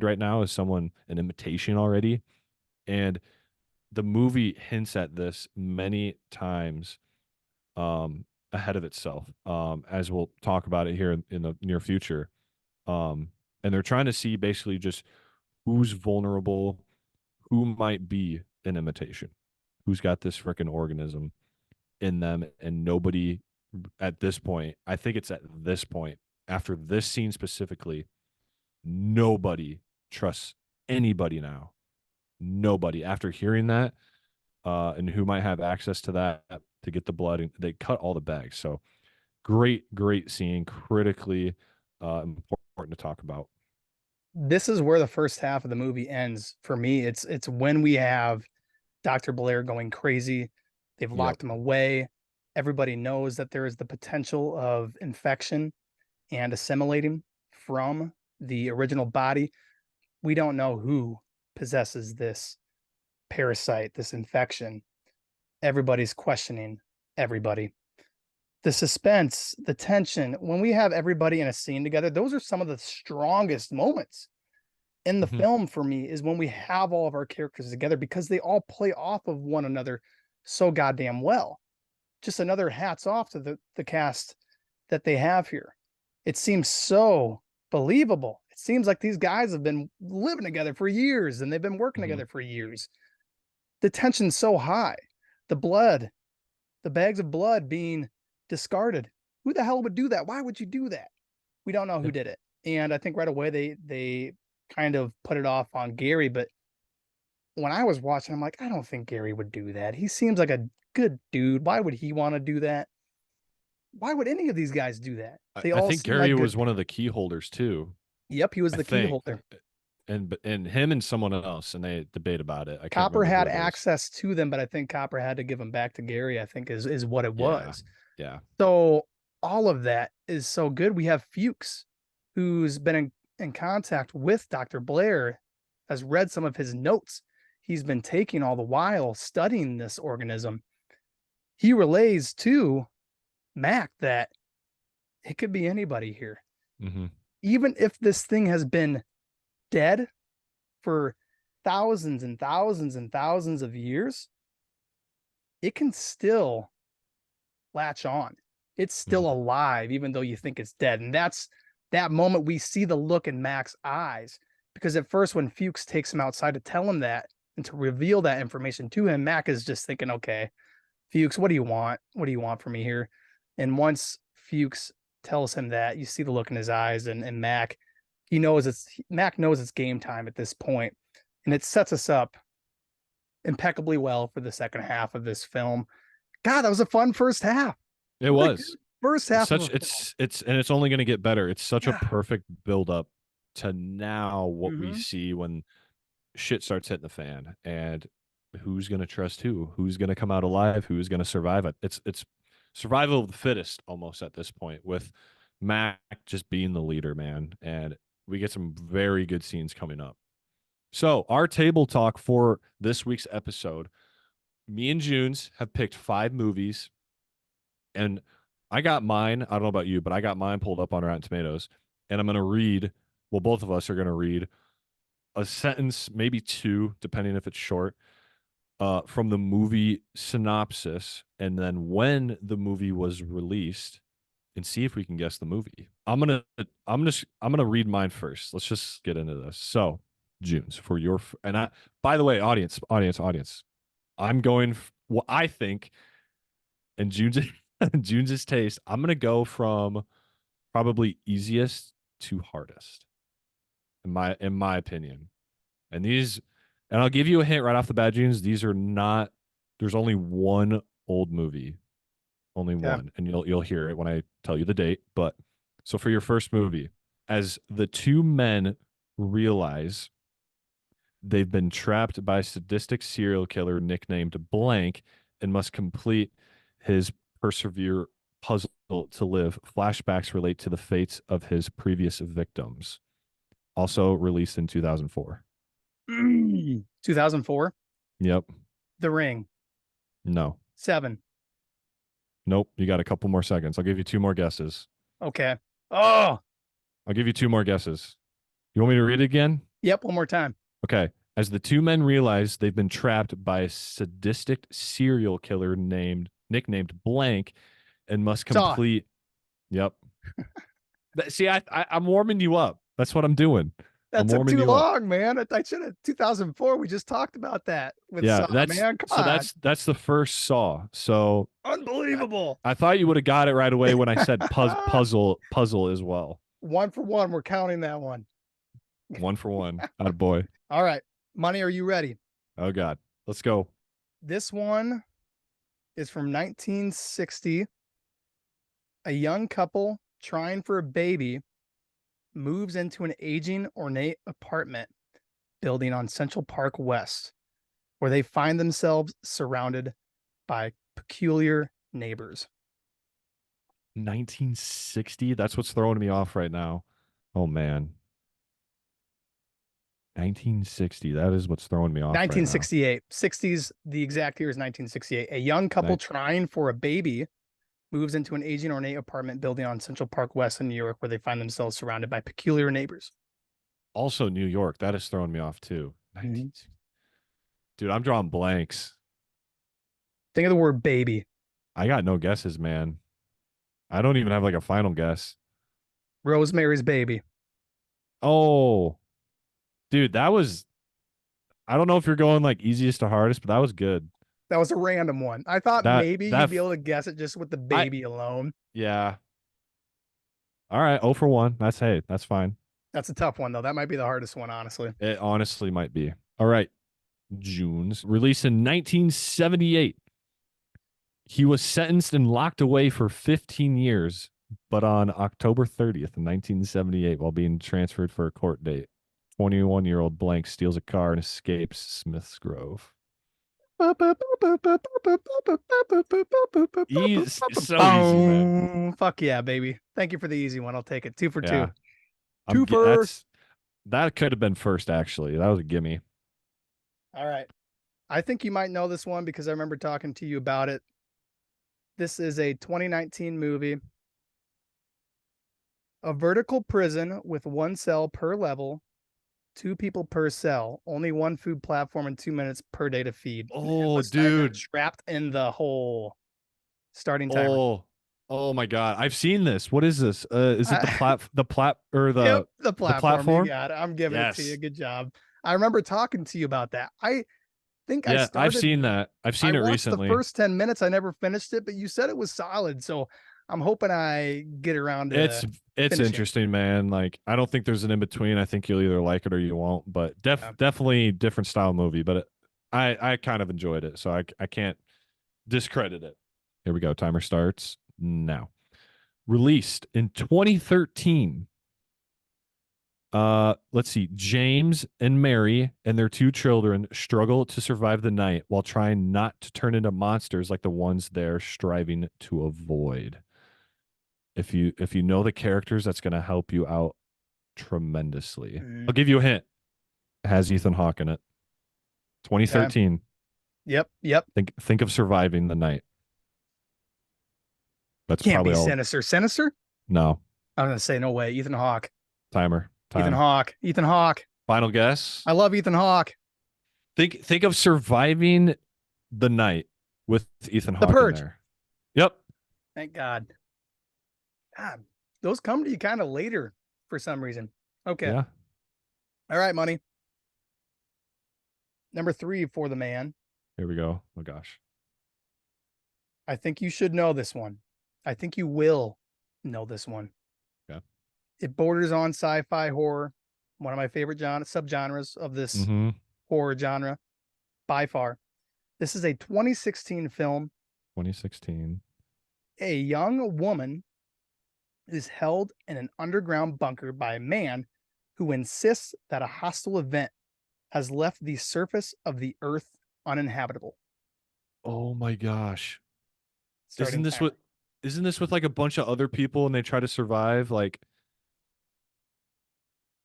right now? Is someone an imitation already? And the movie hints at this many times ahead of itself, as we'll talk about it here in the near future. Um, and they're trying to see basically just who's vulnerable, who might be an imitation, who's got this freaking organism in them, and nobody at this point, I think it's at this point, after this scene specifically, nobody trusts anybody now. Nobody. After hearing that, and who might have access to that to get the blood, and they cut all the bags. So great scene, critically important to talk about. This is where the first half of the movie ends for me. It's when we have Dr. Blair going crazy. They've Yep. locked him away. Everybody knows that there is the potential of infection and assimilating from the original body. We don't know who possesses this parasite, this infection. Everybody's questioning everybody. The suspense, the tension, when we have everybody in a scene together, those are some of the strongest moments in the Mm-hmm. film for me is when we have all of our characters together because they all play off of one another so goddamn well. Just another hats off to the cast that they have here. It seems so believable. It seems like these guys have been living together for years and they've been working Mm-hmm. together for years. The tension's so high. The blood, the bags of blood being discarded. Who the hell would do that? Why would you do that? We don't know who Yeah. did it. And I think right away they kind of put it off on Gary, but when I was watching, I'm like, I don't think Gary would do that. He seems like a good dude. Why would he want to do that? Why would any of these guys do that? They I all think seem Gary like was good one people. of the key holders too. Yep, he was I the key think, holder. and him and someone else, and they debate about it. I can't Copper remember who had it is. access to them, but I think Copper had to give them back to Gary, I think is what it Yeah, was. yeah. So all of that is so good. We have Fuchs, who's been in contact with Dr. Blair, has read some of his notes he's been taking all the while studying this organism. He relays to Mac that it could be anybody here. Mm-hmm. Even if this thing has been dead for thousands and thousands and thousands of years, it can still latch on. It's still Mm-hmm. alive, even though you think it's dead. And that's that moment we see the look in Mac's eyes. Because at first, when Fuchs takes him outside to tell him that and to reveal that information to him, Mac is just thinking, okay, Fuchs, what do you want? What do you want from me here? And once Fuchs tells him that, you see the look in his eyes, and Mac, Mac knows it's game time at this point, and it sets us up impeccably well for the second half of this film. God, that was a fun first half. It What a good was. first It's half of such a film. it's and it's only going to get better. It's such a Yeah. perfect build up to now what we Mm-hmm. see when shit starts hitting the fan, and who's going to trust who's going to come out alive, who's going to survive it. It's survival of the fittest almost at this point, with Mac just being the leader, man. And we get some very good scenes coming up. So our table talk for this week's episode, me and Junes have picked 5 movies, and I got mine. I don't know about you, but I got mine pulled up on Rotten Tomatoes, and I'm going to read. Well, both of us are going to read a sentence, maybe two, depending if it's short, from the movie synopsis, and then when the movie was released, and see if we can guess the movie. I'm gonna read mine first. Let's just get into this. So, Junes, for your and I. By the way, audience. I'm going. What I think, and Junes's taste. I'm gonna go from probably easiest to hardest, in my opinion. And these, and I'll give you a hint right off the bat, Junes. These are not. There's only one old movie, only Yeah. one, and you'll hear it when I tell you the date. But so for your first movie, as the two men realize they've been trapped by a sadistic serial killer nicknamed Blank and must complete his persevere puzzle to live, flashbacks relate to the fates of his previous victims. Also released in 2004. 2004. Yep. The Ring. No. 7. Nope. You got a couple more seconds. I'll give you two more guesses. Okay. Oh, I'll give you two more guesses. You want me to read it again? yep. One more time. Okay. As the two men realize they've been trapped by a sadistic serial killer nicknamed Blank and must Saw. complete. Yep. See, I'm warming you up. That's what I'm doing. That I'm took warming too you up. long, man. I should have 2004. We just talked about that with Yeah, Saw, man. Come on. that's the first Saw. So I, Unbelievable. I thought you would have got it right away when I said puzzle as well. One for one. We're counting that one. One for one. Atta boy. All right. Money, are you ready? Oh God. Let's go. This one is from 1960. A young couple trying for a baby moves into an aging, ornate apartment building on Central Park West, where they find themselves surrounded by peculiar neighbors. 1960. That's what's throwing me off right now. Oh man. 1960. That is what's throwing me off right now. 1968. 60s, the exact year is 1968. A young couple Night. trying for a baby moves into an aging, ornate apartment building on Central Park West in New York, where they find themselves surrounded by peculiar neighbors. Also New York. That is throwing me off too. Mm-hmm. 1960. Dude, I'm drawing blanks. Think of the word baby. I got no guesses, man. I don't even have like a final guess. Rosemary's Baby. Oh, dude, that was I don't know if you're going like easiest to hardest, but that was good. That was a random one. I thought That maybe you'd that be able to guess it just with the I baby alone. yeah. All right, 0 for 1. That's hey, that's fine. That's a tough one, though. That might be the hardest one, honestly. It honestly might be. All right, Junes, released in 1978. He was sentenced and locked away for 15 years, but on October 30th, 1978, while being transferred for a court date, 21-year-old blank steals a car and escapes Smith's Grove. Easy, so easy, man. Boom. Fuck yeah, baby. Thank you for the easy one. I'll take it. Two for two. Yeah, Twofer. that's that could have been first actually. That was a gimme. All right. I think you might know this one because I remember talking to you about it. This is a 2019 movie. A vertical prison with one cell per level, two people per cell, only one food platform, and 2 minutes per day to feed. An Oh, endless nightmare dude. trapped in the hole. Starting timer. Oh, oh my God. I've seen this. What is this? Is it I, the plat or yep, the the platform. You platform? got it. I'm giving it to you. Yes. Good job. I remember talking to you about that. I think I Yeah, I've started, seen that. I've I seen it watched the recently. first 10 minutes. I never finished it, but you said it was solid. So I'm hoping I get around It's to it's finishing. interesting, man. Like I don't think there's an in between. I think you'll either like it or you won't. But Yeah. definitely different style movie. But I kind of enjoyed it, so I can't discredit it. Here we go. Timer starts now. Released in 2013. Let's see. James and Mary and their two children struggle to survive the night while trying not to turn into monsters like the ones they're striving to avoid. If you know the characters, that's going to help you out tremendously. I'll Mm, give you a hint. It has Ethan Hawke in it. okay. 2013. Yep. Yep. Think of surviving the night. That's Can't probably be all. Sinister. Sinister? No. I'm going to say no way. Ethan Hawke. Timer. Ethan Time. Hawke. Ethan Hawke. Final guess. I love Ethan Hawke. Think of surviving the night with Ethan The Hawke in Purge. there. Yep. Thank God. God, those come to you kind of later for some reason. Okay. Yeah. All right, money. Number 3 for the man. Here we go. Oh gosh. I think you should know this one. I think you will know this one. Yeah. It borders on sci-fi horror, one of my favorite subgenres of this Mm-hmm. horror genre by far. This is a 2016 film. 2016. A young woman is held in an underground bunker by a man who insists that a hostile event has left the surface of the earth uninhabitable. Oh my gosh. Isn't Starting this timer. what isn't this with like a bunch of other people and they try to survive? Like,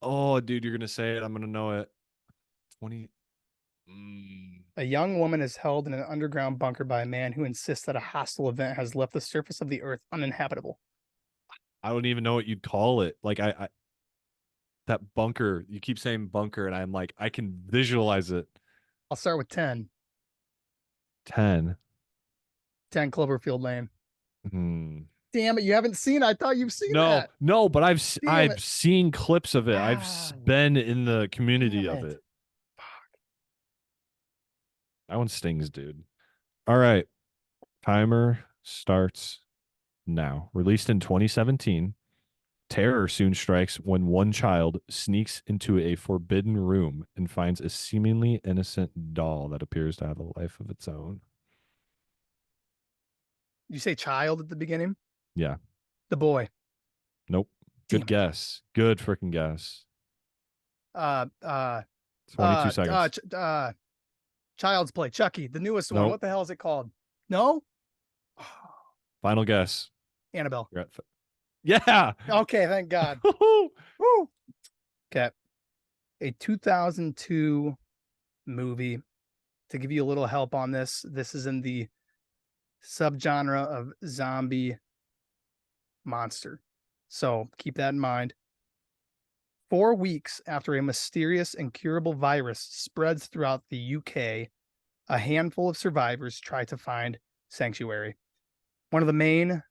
oh dude, you're gonna say it. I'm gonna know it. 20. Mm, A young woman is held in an underground bunker by a man who insists that a hostile event has left the surface of the earth uninhabitable. I don't even know what you'd call it. Like I that bunker, you keep saying bunker, and I'm like, I can visualize it. I'll start with 10. 10. 10 Cloverfield Lane. Hmm. Damn it, you haven't seen it. I thought you've seen No, that. no, but Damn I've it. seen clips of it. Ah, been in the community damn of it. it. That one stings, dude. All right, timer starts now. Released in 2017, terror soon strikes when one child sneaks into a forbidden room and finds a seemingly innocent doll that appears to have a life of its own. You say child at the beginning? Yeah. The boy. Nope. Good Damn it. guess. Good freaking guess. Uh uh 22 seconds. Child's Play, Chucky, the newest one. Nope. What the hell is it called? No? Final guess. Annabelle. You're at yeah. Okay, thank God. Woo. Okay. A 2002 movie. To give you a little help on this, this is in the subgenre of zombie monster. So keep that in mind. 4 weeks after a mysterious incurable virus spreads throughout the UK, a handful of survivors try to find sanctuary. One of the main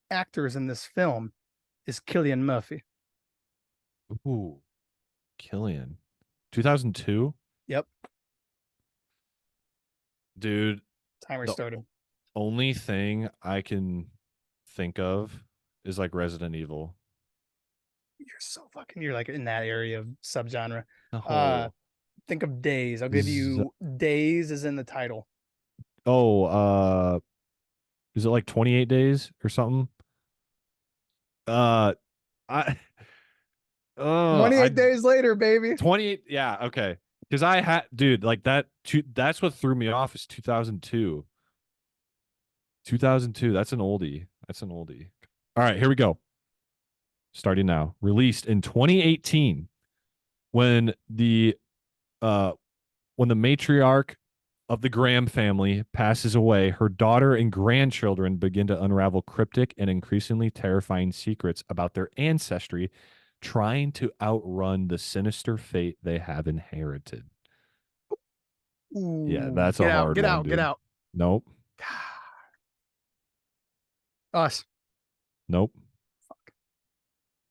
actors in this film is Cillian Murphy. Ooh, Killian. 2002? Yep, Dude, timer the started. only thing I can think of is like Resident Evil. You're so fucking. You're like in that area of subgenre. Uh, No. think of Days. I'll give Z- you Days is in the title. oh, is it like 28 days or something? Uh, I, I 28 days later, baby. 28. Yeah. Okay. Cause I had, dude, like that's what threw me off is 2002. 2002. That's an oldie. That's an oldie. All right. Here we go. Starting now. Released in 2018 when the, uh, when the matriarch of the Graham family passes away, her daughter and grandchildren begin to unravel cryptic and increasingly terrifying secrets about their ancestry, trying to outrun the sinister fate they have inherited. Yeah, Ooh, that's a hard get one, out, get dude. out. Nope. Us. Nope.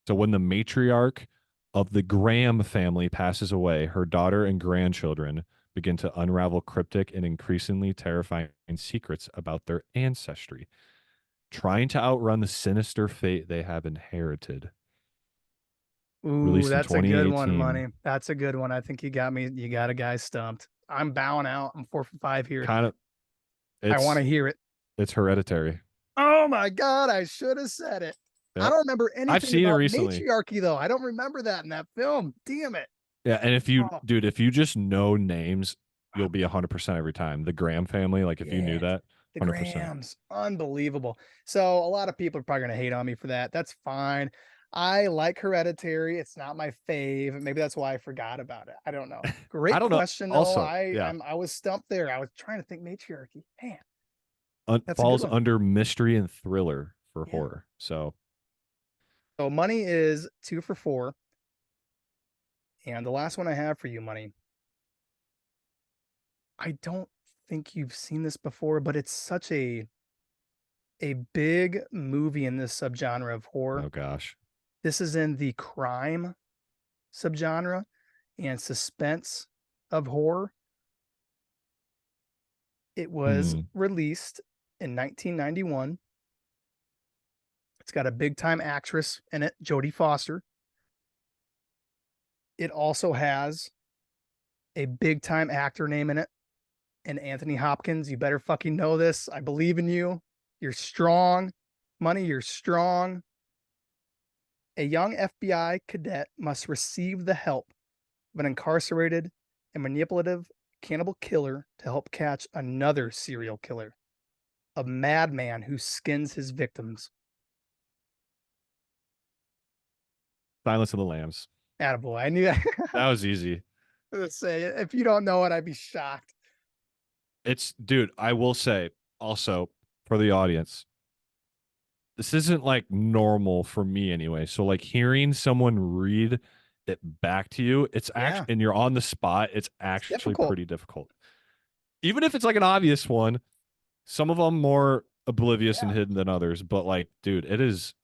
So when the matriarch of the Graham family passes away, her daughter and grandchildren begin to unravel cryptic and increasingly terrifying secrets about their ancestry, trying to outrun the sinister fate they have inherited. Ooh, Released in that's a good one, 2018. Money. That's a good one. I think you got me. You got a guy stumped. I'm bowing out. I'm 4 for 5 here. Kind of I want it's to hear it. it's hereditary. Oh my God, I should have said it. I Yep. don't remember I've anything seen it about recently. matriarchy, though. I don't remember that in that film. Damn it. Yeah, and if you Oh, dude, if you just know names, you'll be 100% every time. The Graham family, like if you knew yeah. that, The 100%. Grams. Unbelievable. So, a lot of people are probably going to hate on me for that. That's fine. I like Hereditary. It's not my fave. Maybe that's why I forgot about it. I don't know. I Great don't know. question, though. Also, yeah, I was stumped there. I was trying to think matriarchy. Man, that's a good falls one. under mystery and thriller for Yeah. horror. So So, Money is 2 for 4. And the last one I have for you, Money, I don't think you've seen this before, but it's such a big movie in this subgenre of horror. oh gosh. This is in the crime subgenre and suspense of horror. It was Hmm. released in 1991. It's got a big time actress in it, Jodie Foster. It also has a big time actor name in it, and Anthony Hopkins. You better fucking know this. I believe in you. You're strong. Money, you're strong. A young FBI cadet must receive the help of an incarcerated and manipulative cannibal killer to help catch another serial killer, a madman who skins his victims. Silence of the Lambs. Attaboy. I knew that. That was easy. Let's say, if you don't know it, I'd be shocked. It's dude, I will say also for the audience, this isn't like normal for me anyway. So like hearing someone read it back to you, it's Yeah, actually and you're on the spot, it's it's actually difficult. pretty difficult. Even if it's like an obvious one, some of them more oblivious and Yeah. hidden than others. But like, dude, it's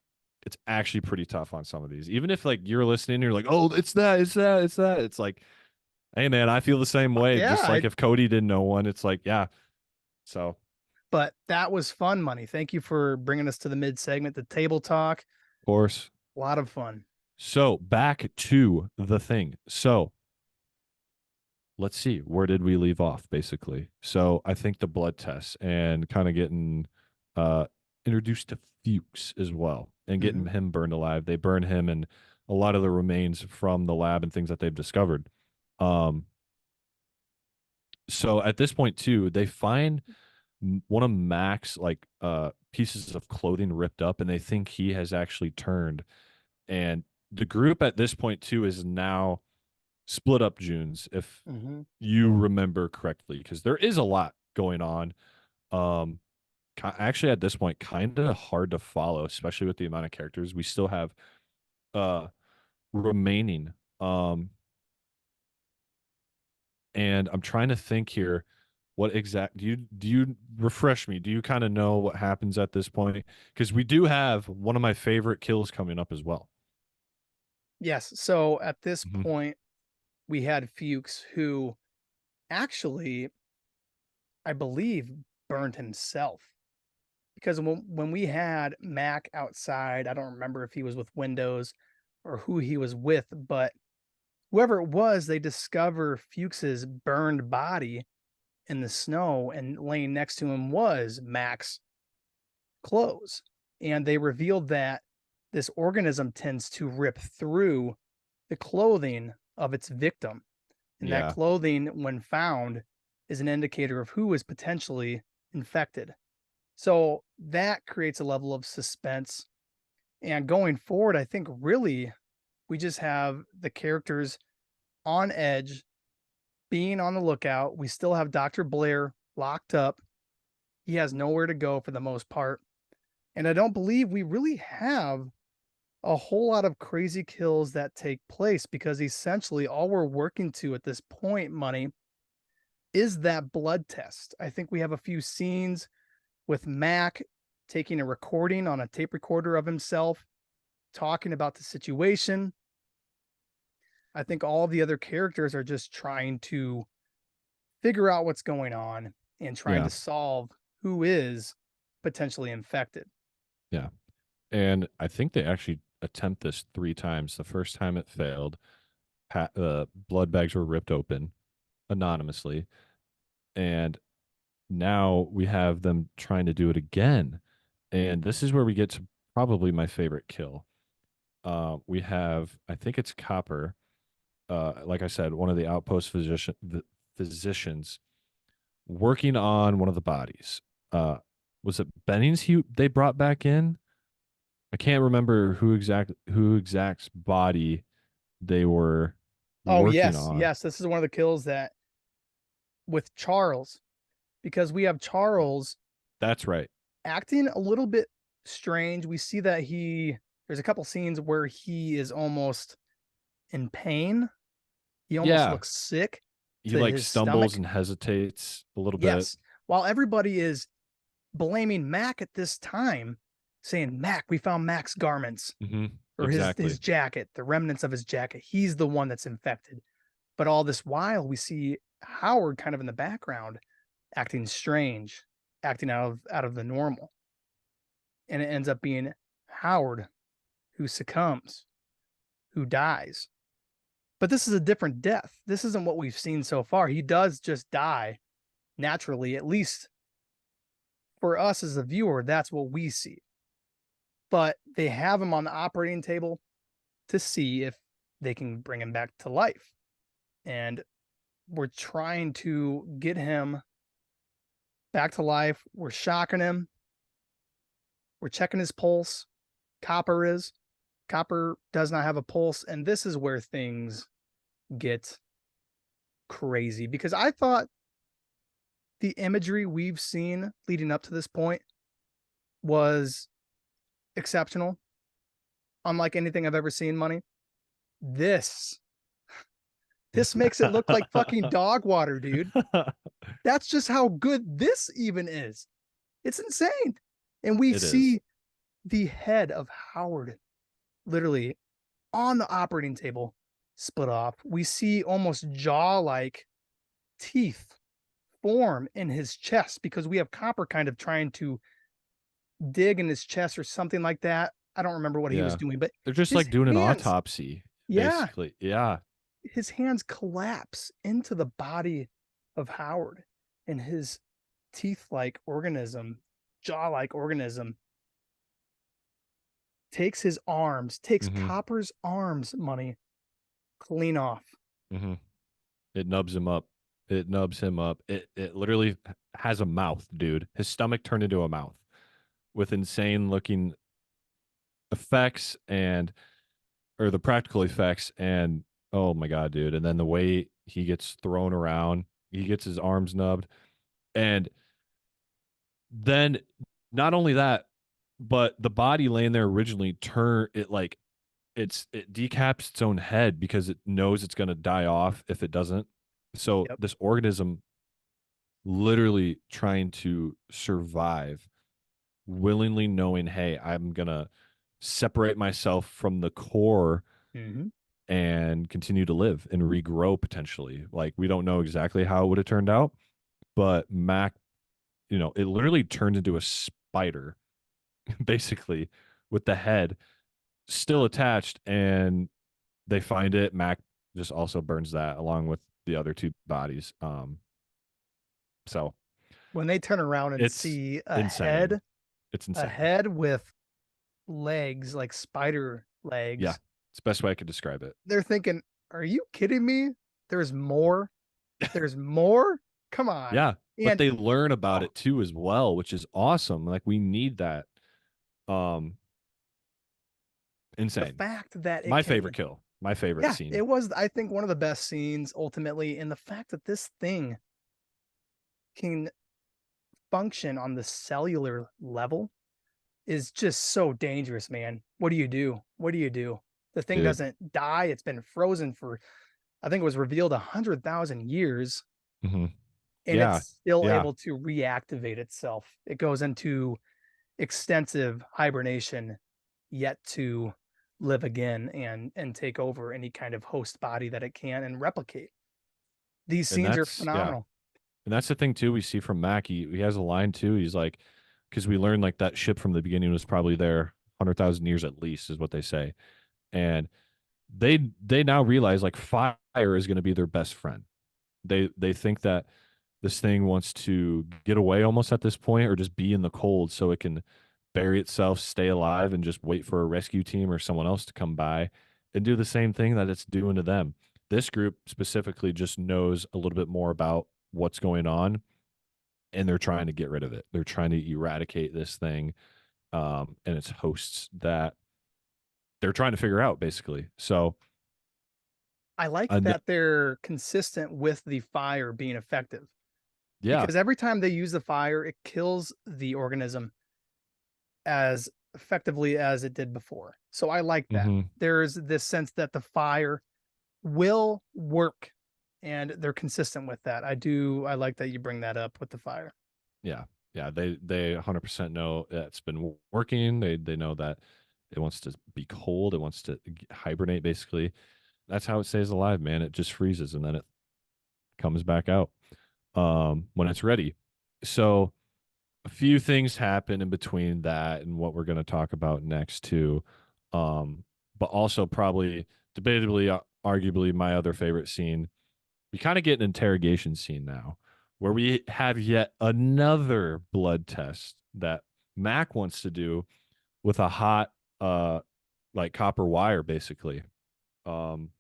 actually pretty tough on some of these. Even if like you're listening, you're like, oh, it's that, it's that, it's that. It's like, hey man, I feel the same way. Yeah, Just like if Cody didn't know one, it's like, yeah. So of but that was fun money. Thank you for bringing us to the mid segment, the table talk. course. A lot of fun. So back to the thing. So let's see, where did we leave off basically? So I think the blood tests and kind of getting uh introduced to Fuchs as well and getting Mhm. him burned alive. They burn him and a lot of the remains from the lab and things that they've discovered. Um so at this point too, they find one of Mac's like pieces of clothing ripped up and they think he has actually turned. And the group at this point too is now split up, Junes, if Mhm. you remember correctly, because there is a lot going on. Um, actually, at this point, kind of hard to follow, especially with the amount of characters we still have uh remaining. And I'm trying to think here. What exact do you refresh me? Do you kind of know what happens at this point? Because we do have one of my favorite kills coming up as well. Yes. So at this Hmm. point, we had Fuchs who actually, I believe, burned himself. Because when we had Mac outside, I don't remember if he was with Windows or who he was with, but whoever it was, they discover Fuchs's burned body in the snow, and laying next to him was Mac's clothes. And they revealed that this organism tends to rip through the clothing of its victim. And that Yeah, clothing, when found, is an indicator of who is potentially infected. So that creates a level of suspense. And going forward, I think really we just have the characters on edge, being on the lookout. We still have Dr. Blair locked up. He has nowhere to go for the most part. And I don't believe we really have a whole lot of crazy kills that take place because essentially all we're working to at this point, money, is that blood test. I think we have a few scenes with Mac taking a recording on a tape recorder of himself, talking about the situation. I think all the other characters are just trying to figure out what's going on and trying yeah, to solve who is potentially infected. yeah. And I think they actually attempt this three times. The first time it failed. Blood bags were ripped open anonymously, and now we have them trying to do it again. And this is where we get to probably my favorite kill. We have, I think it's Copper. Like I said, one of the outpost physicians working on one of the bodies. Uh, was it Bennings they brought back in? I can't remember who exact's body they were Oh, working yes. on. Yes. This is one of the kills that with Charles, because we have Charles That's right. acting a little bit strange. We see that there's a couple scenes where he is almost in pain. He almost Yeah, looks sick he to like his stumbles stomach. and hesitates a little bit. Yes. While everybody is blaming Mac at this time, saying, Mac, we found Mac's garments Hmm. or his Exactly. jacket, the remnants of his jacket. He's the one that's infected. But all this while, we see Howard kind of in the background acting strange, acting out of the normal. And it ends up being Howard who succumbs, who dies. But this is a different death. This isn't what we've seen so far. He does just die naturally, at least for us as a viewer, that's what we see. But they have him on the operating table to see if they can bring him back to life. And we're trying to get him back to life. We're shocking him. We're checking his pulse. Copper is. Copper does not have a pulse. And this is where things get crazy because I thought the imagery we've seen leading up to this point was exceptional, unlike anything I've ever seen. Money. This this makes it look like fucking dog water, dude. That's just how good this even is. It's insane. And we It is. see the head of Howard literally on the operating table split off. We see almost jaw like teeth form in his chest because we have Copper kind of trying to dig in his chest or something like that. I don't remember what he was Yeah. doing, but They're just his like doing an hands, autopsy, yeah, basically. Yeah. his hands collapse into the body of Howard, and his teeth like organism, jaw like organism takes his arms, takes Mhm. Copper's arms, money clean off. Mhm. It nubs him up. It nubs him up. It literally has a mouth, dude. His stomach turned into a mouth with insane looking effects and or the practical effects and oh my god, dude. And then the way he gets thrown around, he gets his arms nubbed. And then not only that, but the body laying there originally turn it like it decaps its own head because it knows it's going to die off if it doesn't. So Yep. this organism literally trying to survive, willingly knowing, hey, I'm going to separate myself from the core Mhm. and continue to live and regrow potentially. Like we don't know exactly how it would have turned out, but Mac, it literally turned into a spider basically with the head still attached and they find it. Mac just also burns that along with the other two bodies. So When they turn around and it's see insane. It's a insane. head with legs like spider Yeah. legs, It's the best way I could describe it. they're thinking, "Are you kidding me? There's more? There's more? Come on." Yeah. But And they learn about oh, it too as well, which is awesome. Like we need that. Um, the insane. fact that it My favorite can, kill. My favorite yeah, scene. it was, I think, one of the best scenes ultimately, and the fact that this thing can function on the cellular level is just so dangerous, man. What do you do? What do you do? The thing Dude. doesn't die. It's been frozen for, I think it was revealed 100,000 years, Hmm. and it's Yeah. still Yeah. able to reactivate itself. It goes into extensive hibernation, yet to live again and take over any kind of host body that it can and replicate. These And scenes are yeah. phenomenal. And that's the thing too. We see from Mac. He has a line too. He's like, because we learned like that ship from the beginning was probably there 100,000 years at least, is what they say. And they now realize like fire is going to be their best friend. They think that this thing wants to get away almost at this point, or just be in the cold so it can bury itself, stay alive, and just wait for a rescue team or someone else to come by and do the same thing that it's doing to them. This group specifically just knows a little bit more about what's going on and they're trying to get rid of it. They're trying to eradicate this thing and its hosts that they're trying to figure out basically. So, I like and that they're consistent with the fire being effective yeah. because every time they use the fire, it kills the organism as effectively as it did before. So I like that. Hmm. There's this sense that the fire will work and they're consistent with that. I like that you bring that up with the fire. Yeah. Yeah. They 100% know it's been working. They know that it wants to be cold. It wants to hibernate basically. That's how it stays alive, man. It just freezes and then it comes back out when it's ready. So a few things happen in between that and what we're going to talk about next too. Um, but also probably debatably, arguably my other favorite scene. We kind of get an interrogation scene now where we have yet another blood test that Mac wants to do with a hot, like copper wire, basically. Um,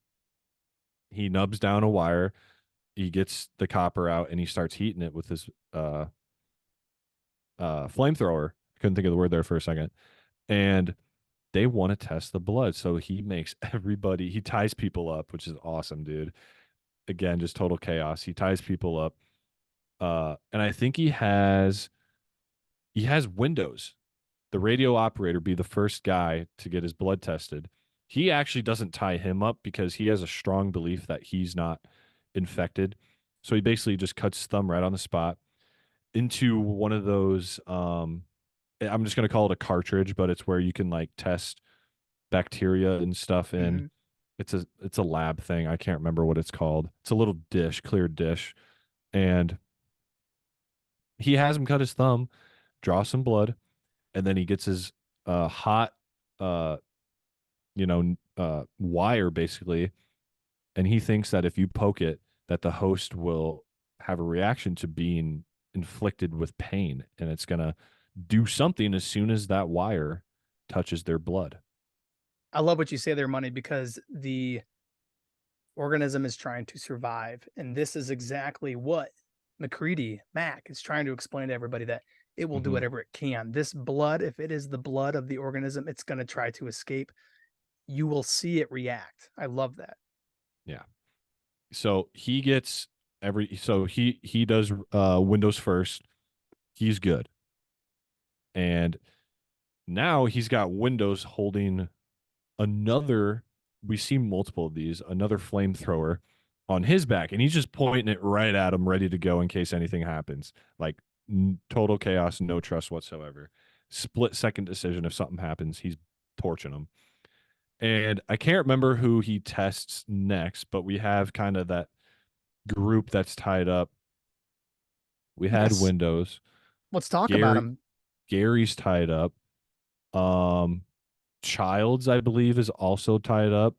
he nubs down a wire, he gets the copper out, and he starts heating it with his flamethrower. Couldn't think of the word there for a second. And they want to test the blood. So he makes everybody, he ties people up, which is awesome, dude. Again, just total chaos. He ties people up. And I think he has windows. The radio operator be the first guy to get his blood tested. He actually doesn't tie him up because he has a strong belief that he's not infected. So he basically just cuts his thumb right on the spot into one of those I'm just gonna call it a cartridge, but it's where you can like test bacteria and stuff in. Mhm. It's a lab thing. I can't remember what it's called. It's a little dish, clear dish, and he has him cut his thumb, draw some blood, and then he gets his hot uh wire basically, and he thinks that if you poke it, that the host will have a reaction to being inflicted with pain, and it's gonna do something as soon as that wire touches their blood. I love what you say there, Money, because the organism is trying to survive, and this is exactly what Mac is trying to explain to everybody, that it will do Hmm. whatever it can. This blood, if it is the blood of the organism, it's gonna try to escape. You will see it react. I love that. Yeah. So he gets he does Windows first. He's good. And now he's got Windows holding another, we see multiple of these, another flamethrower on his back, and he's just pointing it right at him, ready to go in case anything happens. Like total chaos, no trust whatsoever. Split second decision. If something happens, he's torching him. And I can't remember who he tests next, but we have kind of that group that's tied up. We had Yes. Windows. Let's talk about Gary him. Gary's tied up. Um Childs, I believe, is also tied up.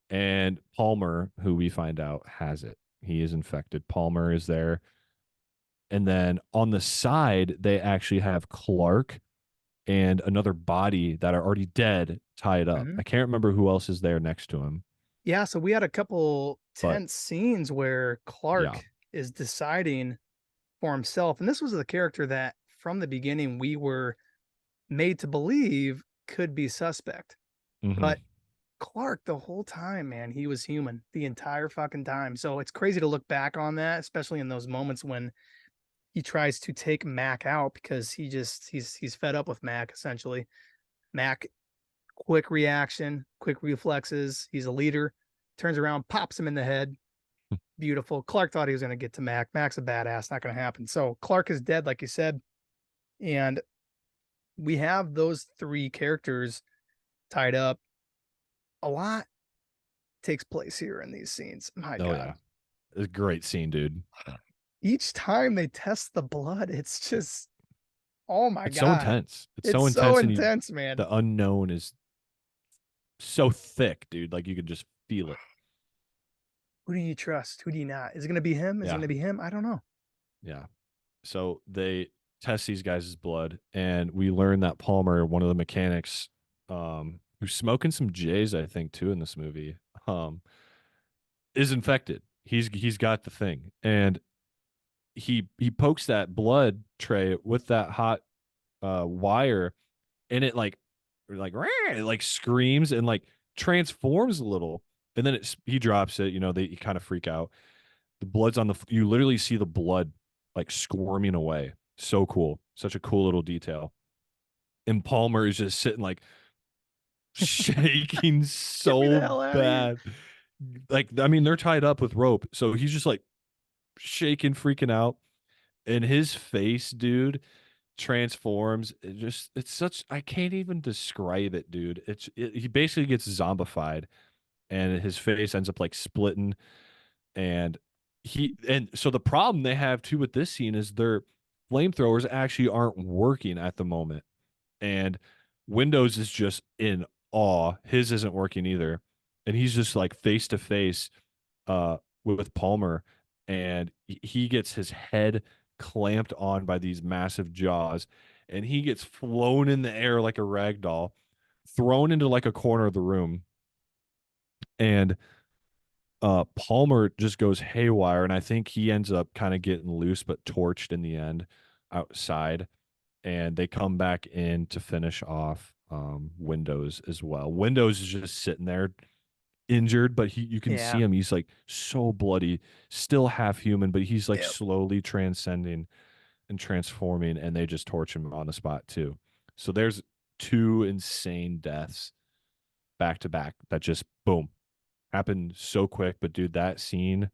And Palmer, who we find out has it. He is infected. Palmer is there. And then on the side, they actually have Clark and another body that are already dead tied up. Mhm. I can't remember who else is there next to him, Yeah, so we had a couple but tense scenes where yeah. Clark is deciding for himself, and this was the character that from the beginning we were made to believe could be suspect. Hmm. But Clark, the whole time, man, he was human the entire fucking time. So it's crazy to look back on that, especially in those moments when he tries to take Mac out because he's fed up with Mac essentially. Mac, quick reaction, quick reflexes. He's a leader. Turns around, pops him in the head. Beautiful. Clark thought he was going to get to Mac. Mac's a badass. Not going to happen. So Clark is dead, like you said. And we have those three characters tied up. A lot takes place here in these scenes. My Oh, God. yeah. It's a great scene, dude. Each time they test the blood, it's just, oh my It's so God. intense. It's It's so so intense, and intense, man. the unknown is so thick, dude. Like you can just feel it. Who do you trust? Who do you not? Is it going to be him? Is it going Yeah. to be him? I don't know. Yeah. So they test these guys' blood, and we learn that Palmer, one of the mechanics, who's smoking some J's, I think, too, in this movie, is infected. He's got the thing, and he pokes that blood tray with that hot wire, and it like screams and like transforms a little, and then he drops it. They kind of freak out. The blood's on the. You literally see the blood like squirming away. So cool. Such a cool little detail. And Palmer is just sitting like shaking Get me the so hell out of here. bad. Like, I mean, they're tied up with rope. So he's just like shaking, freaking out. And his face, dude, transforms. It's such, I can't even describe it, dude. He basically gets zombified, and his face ends up like splitting. And so the problem they have too with this scene is their flamethrowers actually aren't working at the moment, and Windows is just in awe. His isn't working either, and he's just like face to face with Palmer, and he gets his head clamped on by these massive jaws, and he gets flown in the air like a rag doll, thrown into like a corner of the room, and Palmer just goes haywire, and I think he ends up kind of getting loose but torched in the end outside, and they come back in to finish off Windows as well. Windows is just sitting there injured, but you can see Yeah. him. He's like so bloody, still half human, but he's like Yep. slowly transcending and transforming, and they just torch him on the spot too. So there's two insane deaths back to back that just boom happened so quick. But dude, that scene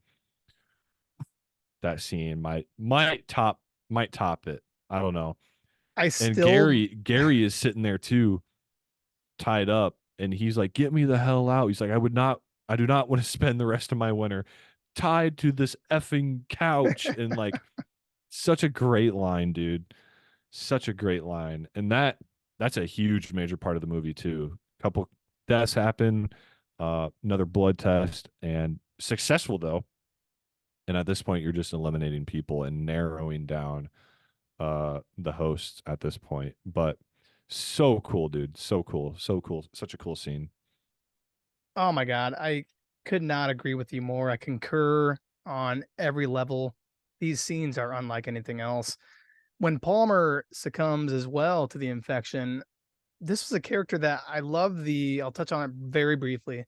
might top it. I don't know. I And still Gary is sitting there too, tied up, and he's like, "Get me the hell out." He's like, I do not want to spend the rest of my winter tied to this effing couch." And like, such a great line, dude. Such a great line. And that's a huge major part of the movie too. Couple deaths happen, another blood test, and successful though. And at this point, you're just eliminating people and narrowing down the hosts at this point. But so cool, dude. So cool. So cool. Such a cool scene. oh my god, I could not agree with you more. I concur on every level. These scenes are unlike anything else. When Palmer succumbs as well to the infection, this was a character that I love I'll touch on it very briefly.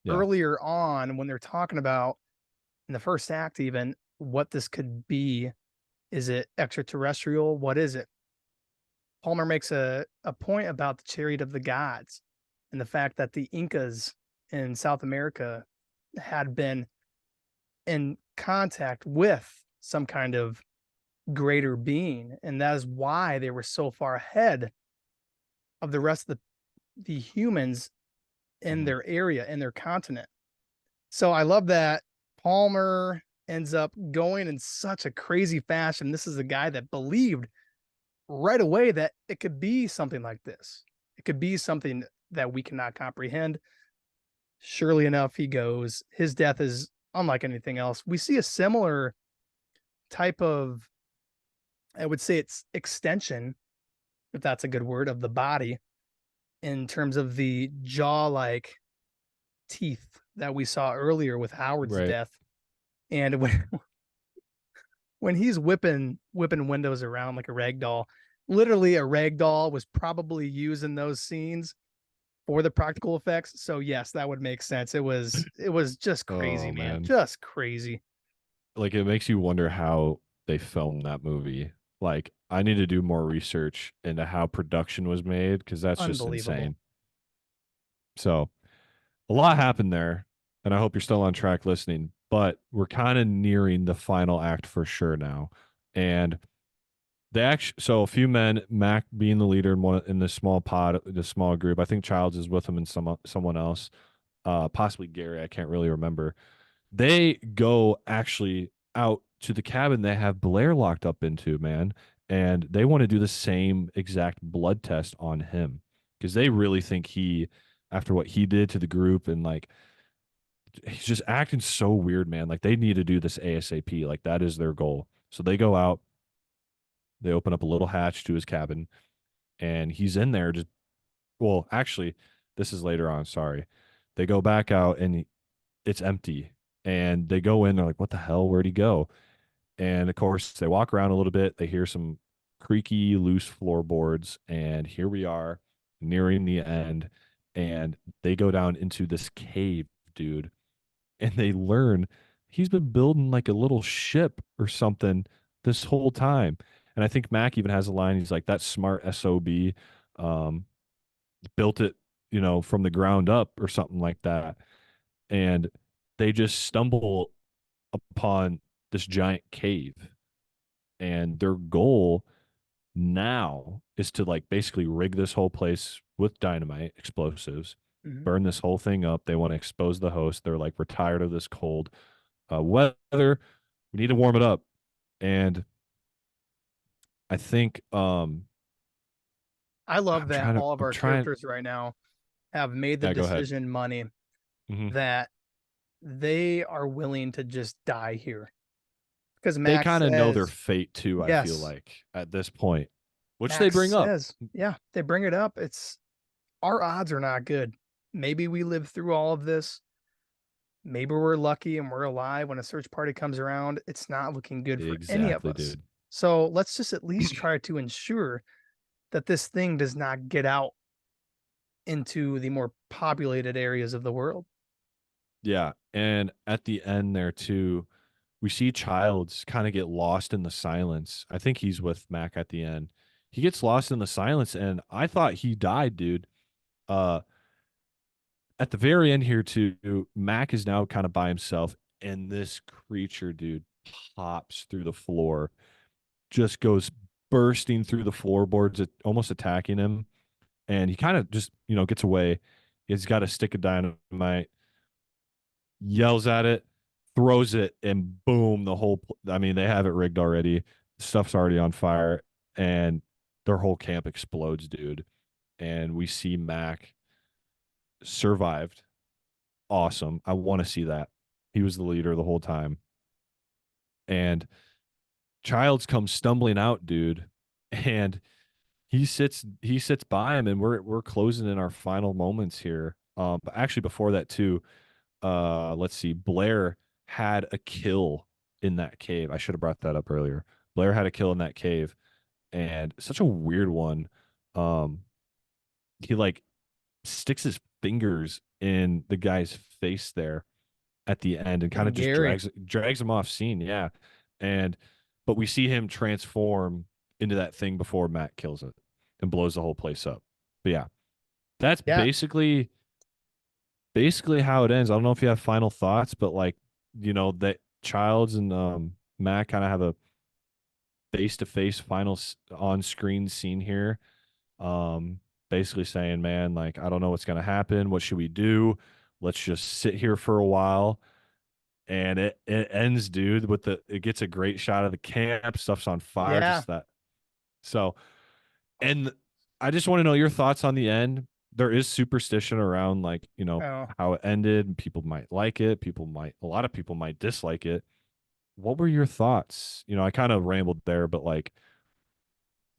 Yeah. Earlier on, when they're talking about in the first act, even what this could be, is it extraterrestrial? What is it? Palmer makes a point about the chariot of the gods and the fact that the Incas in South America had been in contact with some kind of greater being. And that is why they were so far ahead of the rest of the humans in Mhm. their area, in their continent. So I love that Palmer ends up going in such a crazy fashion. This is a guy that believed right away that it could be something like this. It could be something that we cannot comprehend. Surely enough, he goes. His death is unlike anything else. We see a similar type of, I would say it's extension, if that's a good word, of the body in terms of the jaw like teeth that we saw earlier with Howard's Right. death. And when he's whipping windows around like a rag doll, literally a rag doll was probably used in those scenes for the practical effects. So yes, that would make sense. It was just crazy, Oh man. man. Just crazy. Like it makes you wonder how they filmed that movie. Like I need to do more research into how production was made because that's just Unbelievable. insane. So a lot happened there, and I hope you're still on track listening. But we're kind of nearing the final act for sure now. And they actually, so a few men, Mac being the leader in this small pod, this small group. I think Childs is with him and someone else, possibly Gary. I can't really remember. They go actually out to the cabin they have Blair locked up into, man, and they want to do the same exact blood test on him because they really think after what he did to the group, and like he's just acting so weird, man. Like they need to do this ASAP. Like that is their goal. So they go out, they open up a little hatch to his cabin, and he's in there just, well, actually, this is later on. Sorry. They go back out and it's empty. And they go in, they're like, what the hell? Where'd he go? And of course, they walk around a little bit. They hear some creaky, loose floorboards. And here we are nearing the end. And they go down into this cave, dude. And they learn he's been building like a little ship or something this whole time. And I think Mac even has a line. He's like, that smart SOB um, built it, from the ground up or something like that. And they just stumble upon this giant cave. And their goal now is to like basically rig this whole place with dynamite explosives, Mhm. burn this whole thing up. They want to expose the host. They're like, we're tired of this cold weather. We need to warm it up. And I think I love that all of I'm our trying. characters right now have made the Yeah, go ahead. decision money Hmm. that they are willing to just die here. Because They Max kind of know their says, fate too, I feel yes, like, at this point, which they Max bring up. says, yeah, they bring it up. It's our odds are not good. Maybe we live through all of this. Maybe we're lucky and we're alive when a search party comes around. It's not looking good for any of Exactly, us. dude. So let's just at least try to ensure that this thing does not get out into the more populated areas of the world. Yeah. And at the end there too, we see Childs kind of get lost in the silence. I think he's with Mac at the end. He gets lost in the silence, and I thought he died, dude. Uh, at the very end here too, Mac is now kind of by himself, and this creature, dude, pops through the floor, just goes bursting through the floorboards, almost attacking him, and he kind of just gets away. He's got a stick of dynamite, yells at it, throws it, and boom, I mean, they have it rigged already. Stuff's already on fire, and their whole camp explodes, dude. And we see Mac survived. Awesome. I want to see that. He was the leader the whole time. And Childs comes stumbling out, dude. And he sits by him, and we're closing in our final moments here. But actually before that too, let's see, Blair had a kill in that cave. I should have brought that up earlier. Blair had a kill in that cave, and such a weird one. Um, he like sticks his fingers in the guy's face there at the end and kind And of just Gary. drags him off scene. Yeah. And but we see him transform into that thing before Matt kills it and blows the whole place up. But yeah, that's Yeah. basically how it ends. I don't know if you have final thoughts, but like, that Childs and Matt kind of have a face to face final on screen scene here. Um, Basically saying, man, like, I don't know what's gonna happen. What should we do? Let's just sit here for a while. And it ends, dude, with it gets a great shot of the camp, stuff's on fire, Yeah. just that. So, and I just want to know your thoughts on the end. There is superstition around, like, Oh, how it ended. People might like it, a lot of people might dislike it. What were your thoughts? I kind of rambled there, but like,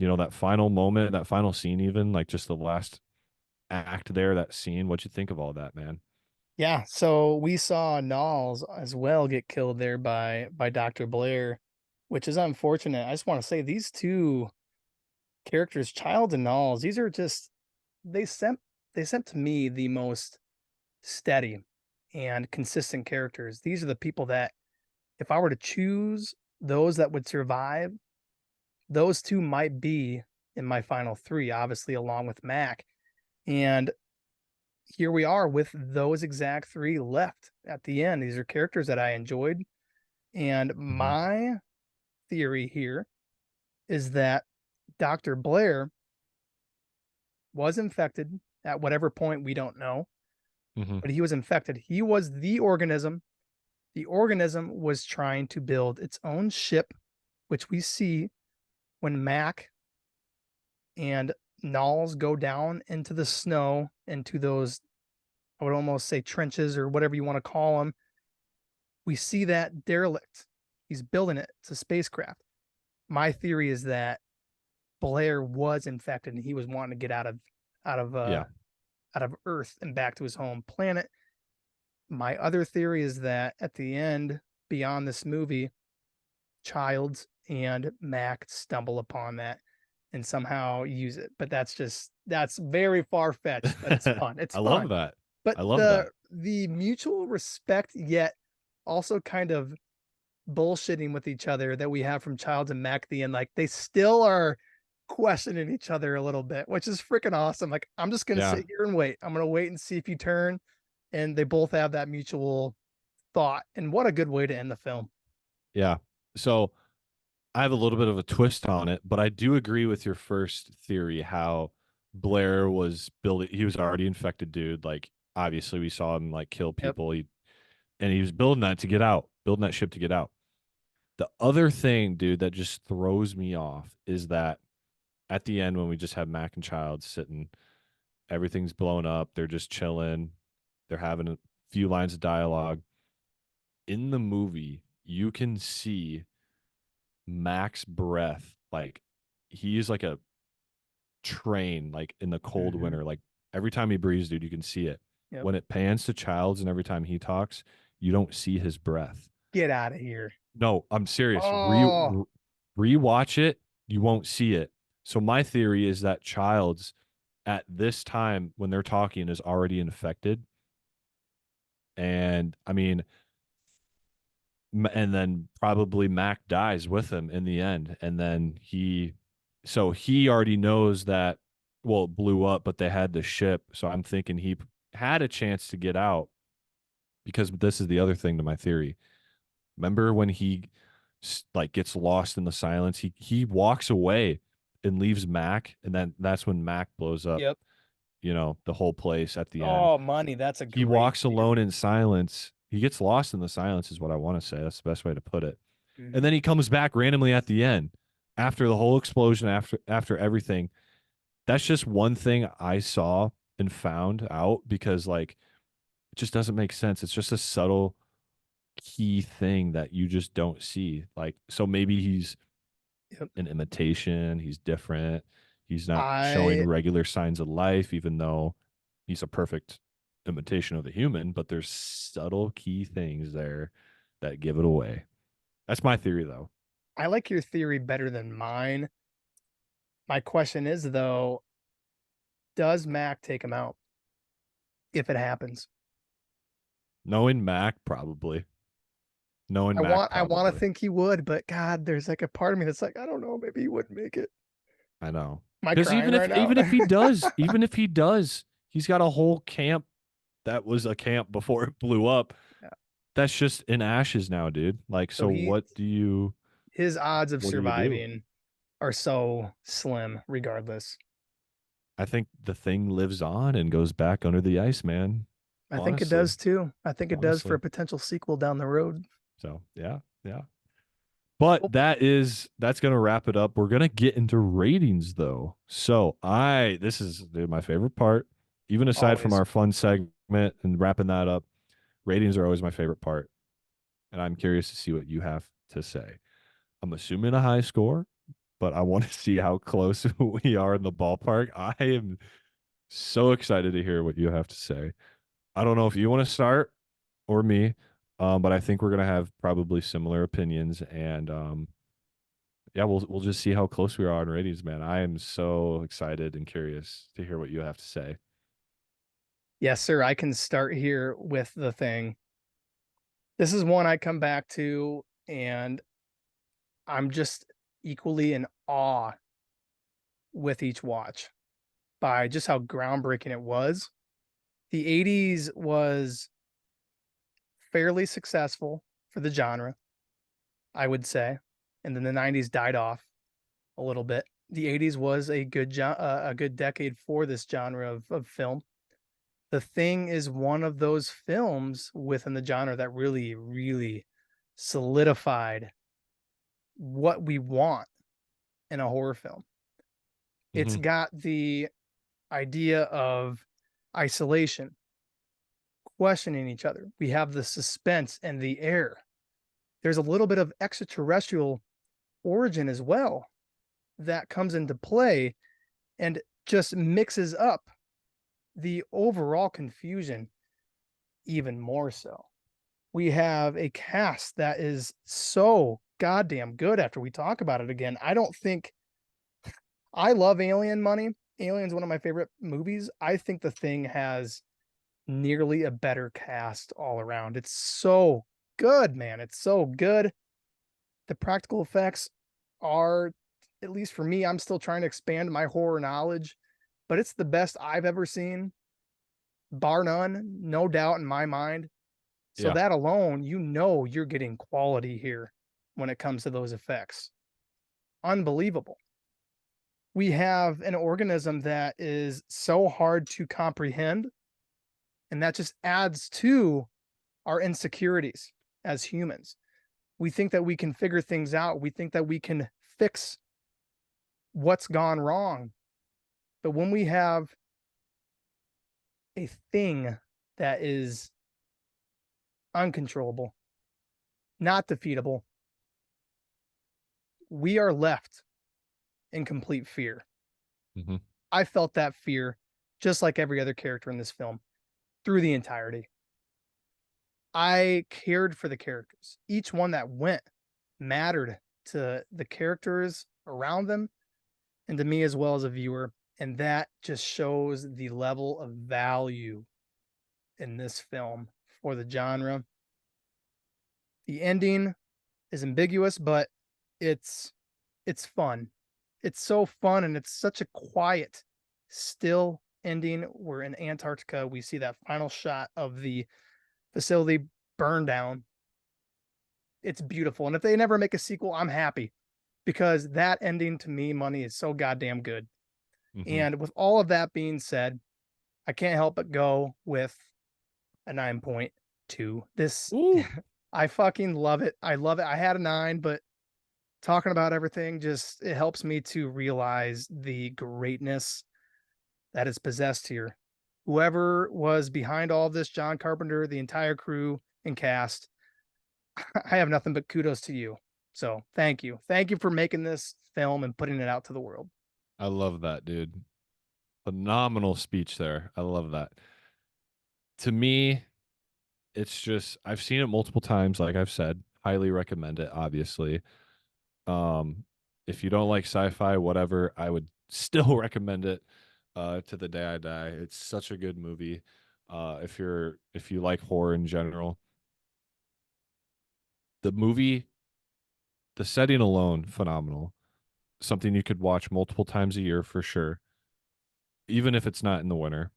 that final moment, that final scene, even like just the last act there, that scene, what'd you think of all that, man? yeah. So we saw Knowles as well get killed there by Dr. Blair, which is unfortunate. I just want to say these two characters, Child and Knowles, these are just they sent they sent to me the most steady and consistent characters. These are the people that if I were to choose those that would survive, those two might be in my final three, obviously along with Mac. And here we are with those exact three left at the end. These are characters that I enjoyed. And Hmm. my theory here is that Dr. Blair was infected at whatever point we don't know, Hmm. but he was infected. He was the organism. The organism was trying to build its own ship, which we see when Mac and Knowles go down into the snow, into those, I would almost say trenches or whatever you want to call them. We see that derelict. He's building it. It's a spacecraft. My theory is that Blair was infected and he was wanting to get out of uh Yeah. out of Earth and back to his home planet. My other theory is that at the end, beyond this movie, Childs and Mac stumble upon that and somehow use it. But that's very far fetched, but it's fun. It's I love fun. that. But I love that. the mutual respect, yet also kind of bullshitting with each other that we have from Childs and Mac at the end, like they still are questioning each other a little bit, which is freaking awesome. Like I'm just gonna Yeah. sit here and wait. I'm gonna wait and see if you turn, and they both have that mutual thought. And what a good way to end the film. Yeah. So I have a little bit of a twist on it, but I do agree with your first theory how Blair was building, he was already infected, dude. Like, obviously, we saw him like kill Yep. people. And he was building that to get out, building that ship to get out. The other thing, dude, that just throws me off is that at the end, when we just have Mac and Child sitting, everything's blown up, they're just chilling, they're having a few lines of dialogue. In the movie, you can see Mac's breath, like he's like a train, like in the cold Mm-hmm. winter. Like every time he breathes, dude, you can see it. Yep. When it pans to Childs and every time he talks, you don't see his breath. Get out of here. No, I'm serious. Oh, Rewatch it, you won't see it. So my theory is that Childs at this time when they're talking is already infected. And I mean, and then probably Mac dies with him in the end. And then so he already knows that, well, it blew up, but they had the ship. So I'm thinking he had a chance to get out because this is the other thing to my theory. Remember when he like gets lost in the silence. He walks away and leaves Mac, and then that's when Mac blows up, Yep. the whole place at the end. Oh, money. That's a He great walks alone theory. in silence. He gets lost in the silence, is what I want to say. That's the best way to put it. And Mhm. then he comes back randomly at the end after the whole explosion, after everything. That's just one thing I saw and found out because like it just doesn't make sense. It's just a subtle key thing that you just don't see. Like so maybe he's Yep. an imitation, he's different. He's not showing I regular signs of life even though he's a perfect imitation of a human, but there's subtle key things there that give it away. That's my theory though. I like your theory better than mine. My question is though, does Mac take him out if it happens? Knowing Mac probably. Knowing Mac I want to probably. think he would, but God, there's like a part of me that's like, I don't know, maybe he wouldn't make it. I know. Am I Because crying even if right now? even if he does, even if he does, he's got a whole camp that was a camp before it blew up. Yeah. That's just in ashes now, dude. Like, So so he his odds of what do you do? surviving are so slim regardless. I think the thing lives on and goes back under the ice, man. I think it Honestly. does too. I think it does for a Honestly. potential sequel down the road. So yeah, yeah. But Well, that's gonna wrap it up. We're gonna get into ratings though. So this is dude, my favorite part. Even aside from always. our fun segment and wrapping that up, ratings are always my favorite part. And I'm curious to see what you have to say. I'm assuming a high score, but I want to see how close we are in the ballpark. I am so excited to hear what you have to say. I don't know if you want to start or me, but I think we're gonna have probably similar opinions, and yeah, we'll just see how close we are on ratings, man. I am so excited and curious to hear what you have to say. Yes, sir. I can start here with the thing. This is one I come back to, and I'm just equally in awe with each watch by just how groundbreaking it was. The 80s was fairly successful for the genre, I would say. And then the 90s died off a little bit. The 80s was a good decade for this genre of film. The Thing is one of those films within the genre that really solidified what we want in a horror film. It's Hmm. got the idea of isolation, questioning each other. We have the suspense and the air. There's a little bit of extraterrestrial origin as well that comes into play and just mixes up the overall confusion even more so. We have a cast that is so goddamn good after we talk about it again. I don't think I love Alien Money. Alien's one of my favorite movies. I think The Thing has nearly a better cast all around. It's so good, man. It's so good. The practical effects are, at least for me, I'm still trying to expand my horror knowledge, but it's the best I've ever seen, bar none, no doubt in my mind. So Yeah. that alone, you know you're getting quality here when it comes to those effects. Unbelievable. We have an organism that is so hard to comprehend, and that just adds to our insecurities as humans. We think that we can figure things out. We think that we can fix what's gone wrong. But when we have a thing that is uncontrollable, not defeatable, we are left in complete fear. Hmm. I felt that fear just like every other character in this film through the entirety. I cared for the characters. Each one that went mattered to the characters around them and to me as well as a viewer. And that just shows the level of value in this film for the genre. The ending is ambiguous, but it's it's fun. It's so fun and it's such a quiet, still ending. We're in Antarctica. We see that final shot of the facility burn down. it's beautiful. And if they never make a sequel, I'm happy because that ending to me, money is so goddamn good. Hmm. And with all of that being said, I can't help but go with a 9.2. This Ooh, I fucking love it. I love it. I had a 9, but talking about everything just it helps me to realize the greatness that is possessed here. Whoever was behind all of this, John Carpenter, the entire crew and cast, I have nothing but kudos to you. So thank you. Thank you for making this film and putting it out to the world. I love that, dude. Phenomenal speech there. I love that. To me, it's just I've seen it multiple times, like I've said. Highly recommend it, obviously. Um, if you don't like sci-fi, whatever, I would still recommend it to the day I die. It's such a good movie. If you like horror in general, the movie, the setting alone, phenomenal. Something you could watch multiple times a year for sure, even if it's not in the winter,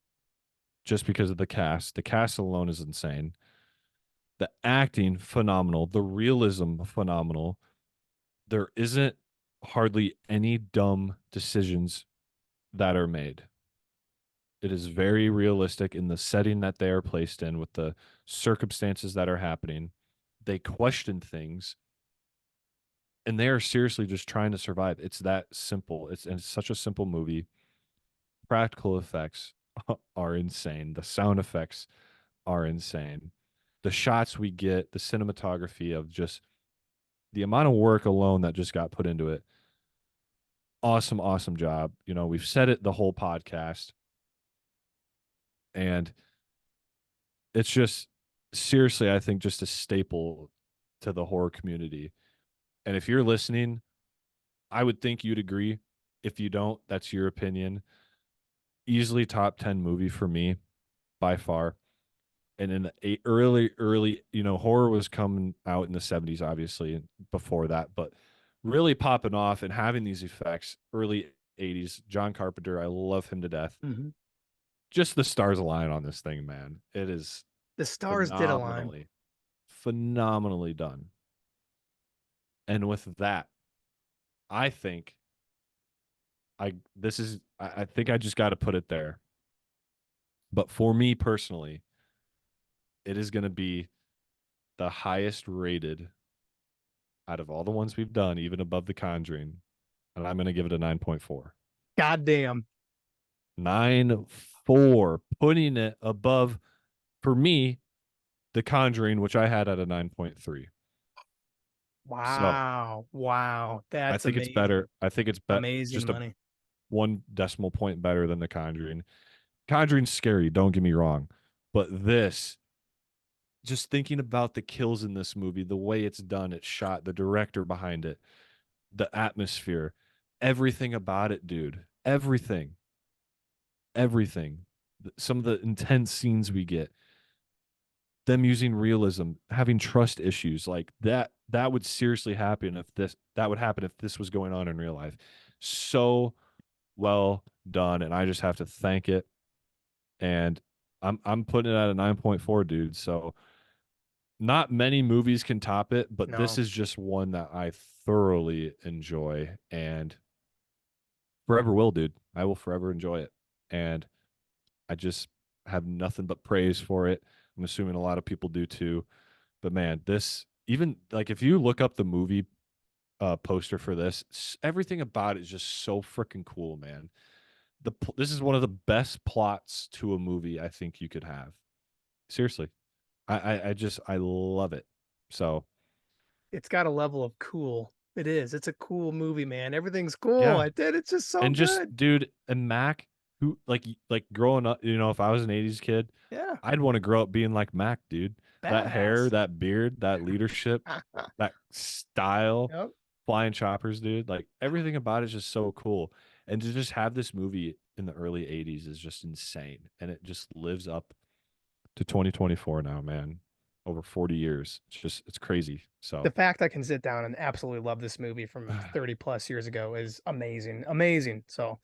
just because of the cast. The cast alone is insane. The acting, phenomenal. The realism, phenomenal. There isn't hardly any dumb decisions that are made. It is very realistic in the setting that they are placed in with the circumstances that are happening. They question things and they are seriously just trying to survive. It's that simple. It's such a simple movie. Practical effects are insane. The sound effects are insane. The shots we get, the cinematography of just the amount of work alone that just got put into it. Awesome, awesome job. You know, we've said it the whole podcast, and it's just seriously, I think, just a staple to the horror community. And if you're listening, I would think you'd agree. If you don't, that's your opinion. Easily top 10 movie for me by far. And in the early, you know, horror was coming out in the 70s, obviously, and before that, but really popping off and having these effects early 80s. John Carpenter, I love him to death. Mhm. Just the stars align on this thing, man. It is The stars did align. phenomenally, phenomenally done. And with that, I think I think I just got to put it there. But for me personally, it is going to be the highest rated out of all the ones we've done, even above The Conjuring, and I'm going to give it a 9.4. Goddamn. 9.4, putting it above for me The Conjuring, which I had at a 9.3. So Wow. Wow. I That's think it's amazing. better. I think it's Amazing just a money. one decimal point better than The Conjuring. Conjuring's scary, don't get me wrong, but this, just thinking about the kills in this movie, the way it's done, it's shot, the director behind it, the atmosphere, everything about it, dude. Everything. Everything. Some of the intense scenes we get, them using realism, having trust issues, like that would seriously happen if this that would happen if this was going on in real life. So well done, and I just have to thank it. And I'm putting it at a 9.4, dude. So not many movies can top it, but this No. is just one that I thoroughly enjoy and forever will, dude. I will forever enjoy it. And I just have nothing but praise for it. I'm assuming a lot of people do too. But man, this even like if you look up the movie poster for this, everything about it is just so freaking cool, man. This is one of the best plots to a movie I think you could have. Seriously, I just I love it. So It's got a level of cool. It is. It's a cool movie, man. Everything's cool. yeah, I did. It's just so and just good. dude and Mac, who like growing up, you know, if I was an '80s kid, Yeah. I'd want to grow up being like Mac, dude. That hair, Badass. that beard, that leadership, that style, Yep. flying choppers, dude. Like everything about it is just so cool. And to just have this movie in the early '80s is just insane, and it just lives up to 2024 now, man. Over 40 years, it's crazy. The So fact I can sit down and absolutely love this movie from 30 plus years ago is amazing. Amazing. So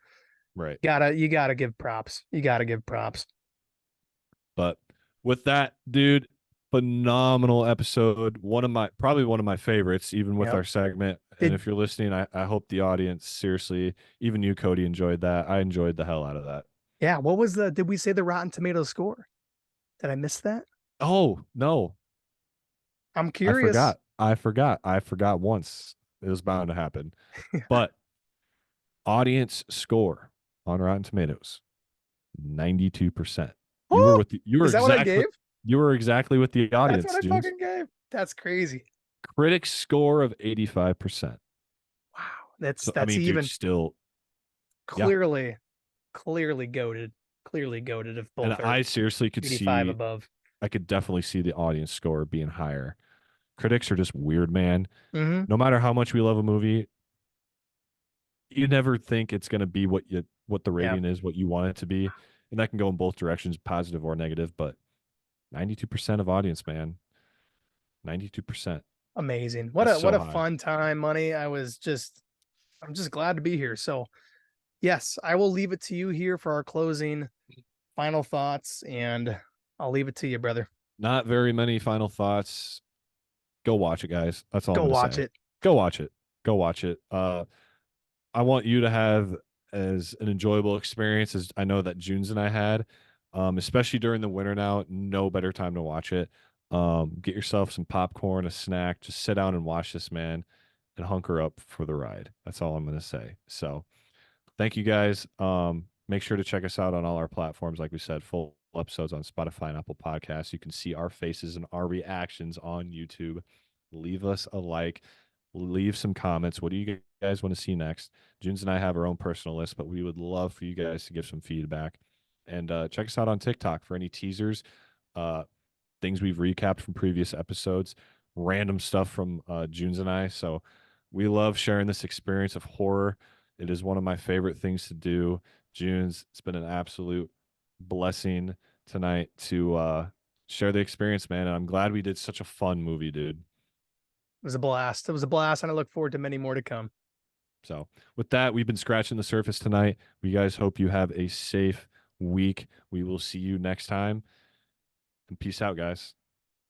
right. you gotta give props. You gotta give props. But with that, dude, phenomenal episode. Probably one of my favorites, even with Yep. our segment. And Did if you're listening, I hope the audience, seriously, even you, Cody, enjoyed that. I enjoyed the hell out of that. Yeah, what was the did we say the Rotten Tomatoes score? Did I miss that? Oh, no, I'm I curious. forgot. I forgot once. It was bound to happen. But audience score on Rotten Tomatoes, 92%. You were Oh, with the, you were is that what I exact gave? with you were exactly with the That's what audience, I Junes. fucking gave. That's crazy. Critics score of 85%. Wow. That's So I that's mean, dude, even still, yeah. clearly, clearly goaded. Clearly goaded if And both are I seriously could 85 see, above. I could definitely see the audience score being higher. Critics are just weird, man. Mm-hmm. No matter how much we love a movie, you never think it's going to be what the Yeah. rating is, what you want it to be, and that can go in both directions, positive or negative. But 92% of audience, man, 92%. Amazing. That's What so a high. fun time, Money. I'm just glad to be here. So yes, I will leave it to you here for our closing final thoughts, and I'll leave it to you, brother. Not very many final thoughts. Go watch it, guys. That's all I'm Go going to watch say. it. Go watch it. Go watch it. I want you to have as an enjoyable experience as I know that Junes and I had, especially during the winter now. No better time to watch it. Get yourself some popcorn, a snack, just sit down and watch this, man, and hunker up for the ride. That's all I'm going to say. So, thank you guys. Make sure to check us out on all our platforms. Like we said, full episodes on Spotify and Apple Podcasts. You can see our faces and our reactions on YouTube. Leave us a like, leave some comments. What do you guys want to see next? Junes and I have our own personal list, but we would love for you guys to give some feedback. And check us out on TikTok for any teasers, uh, things we've recapped from previous episodes, random stuff from Junes and I. So we love sharing this experience of horror. It is one of my favorite things to do. Junes, it's been an absolute blessing tonight to share the experience, man. And I'm glad we did such a fun movie, dude. It was a blast. It was a blast, and I look forward to many more to come. So, with that, we've been scratching the surface tonight. We guys hope you have a safe week. We will see you next time. And peace out, guys.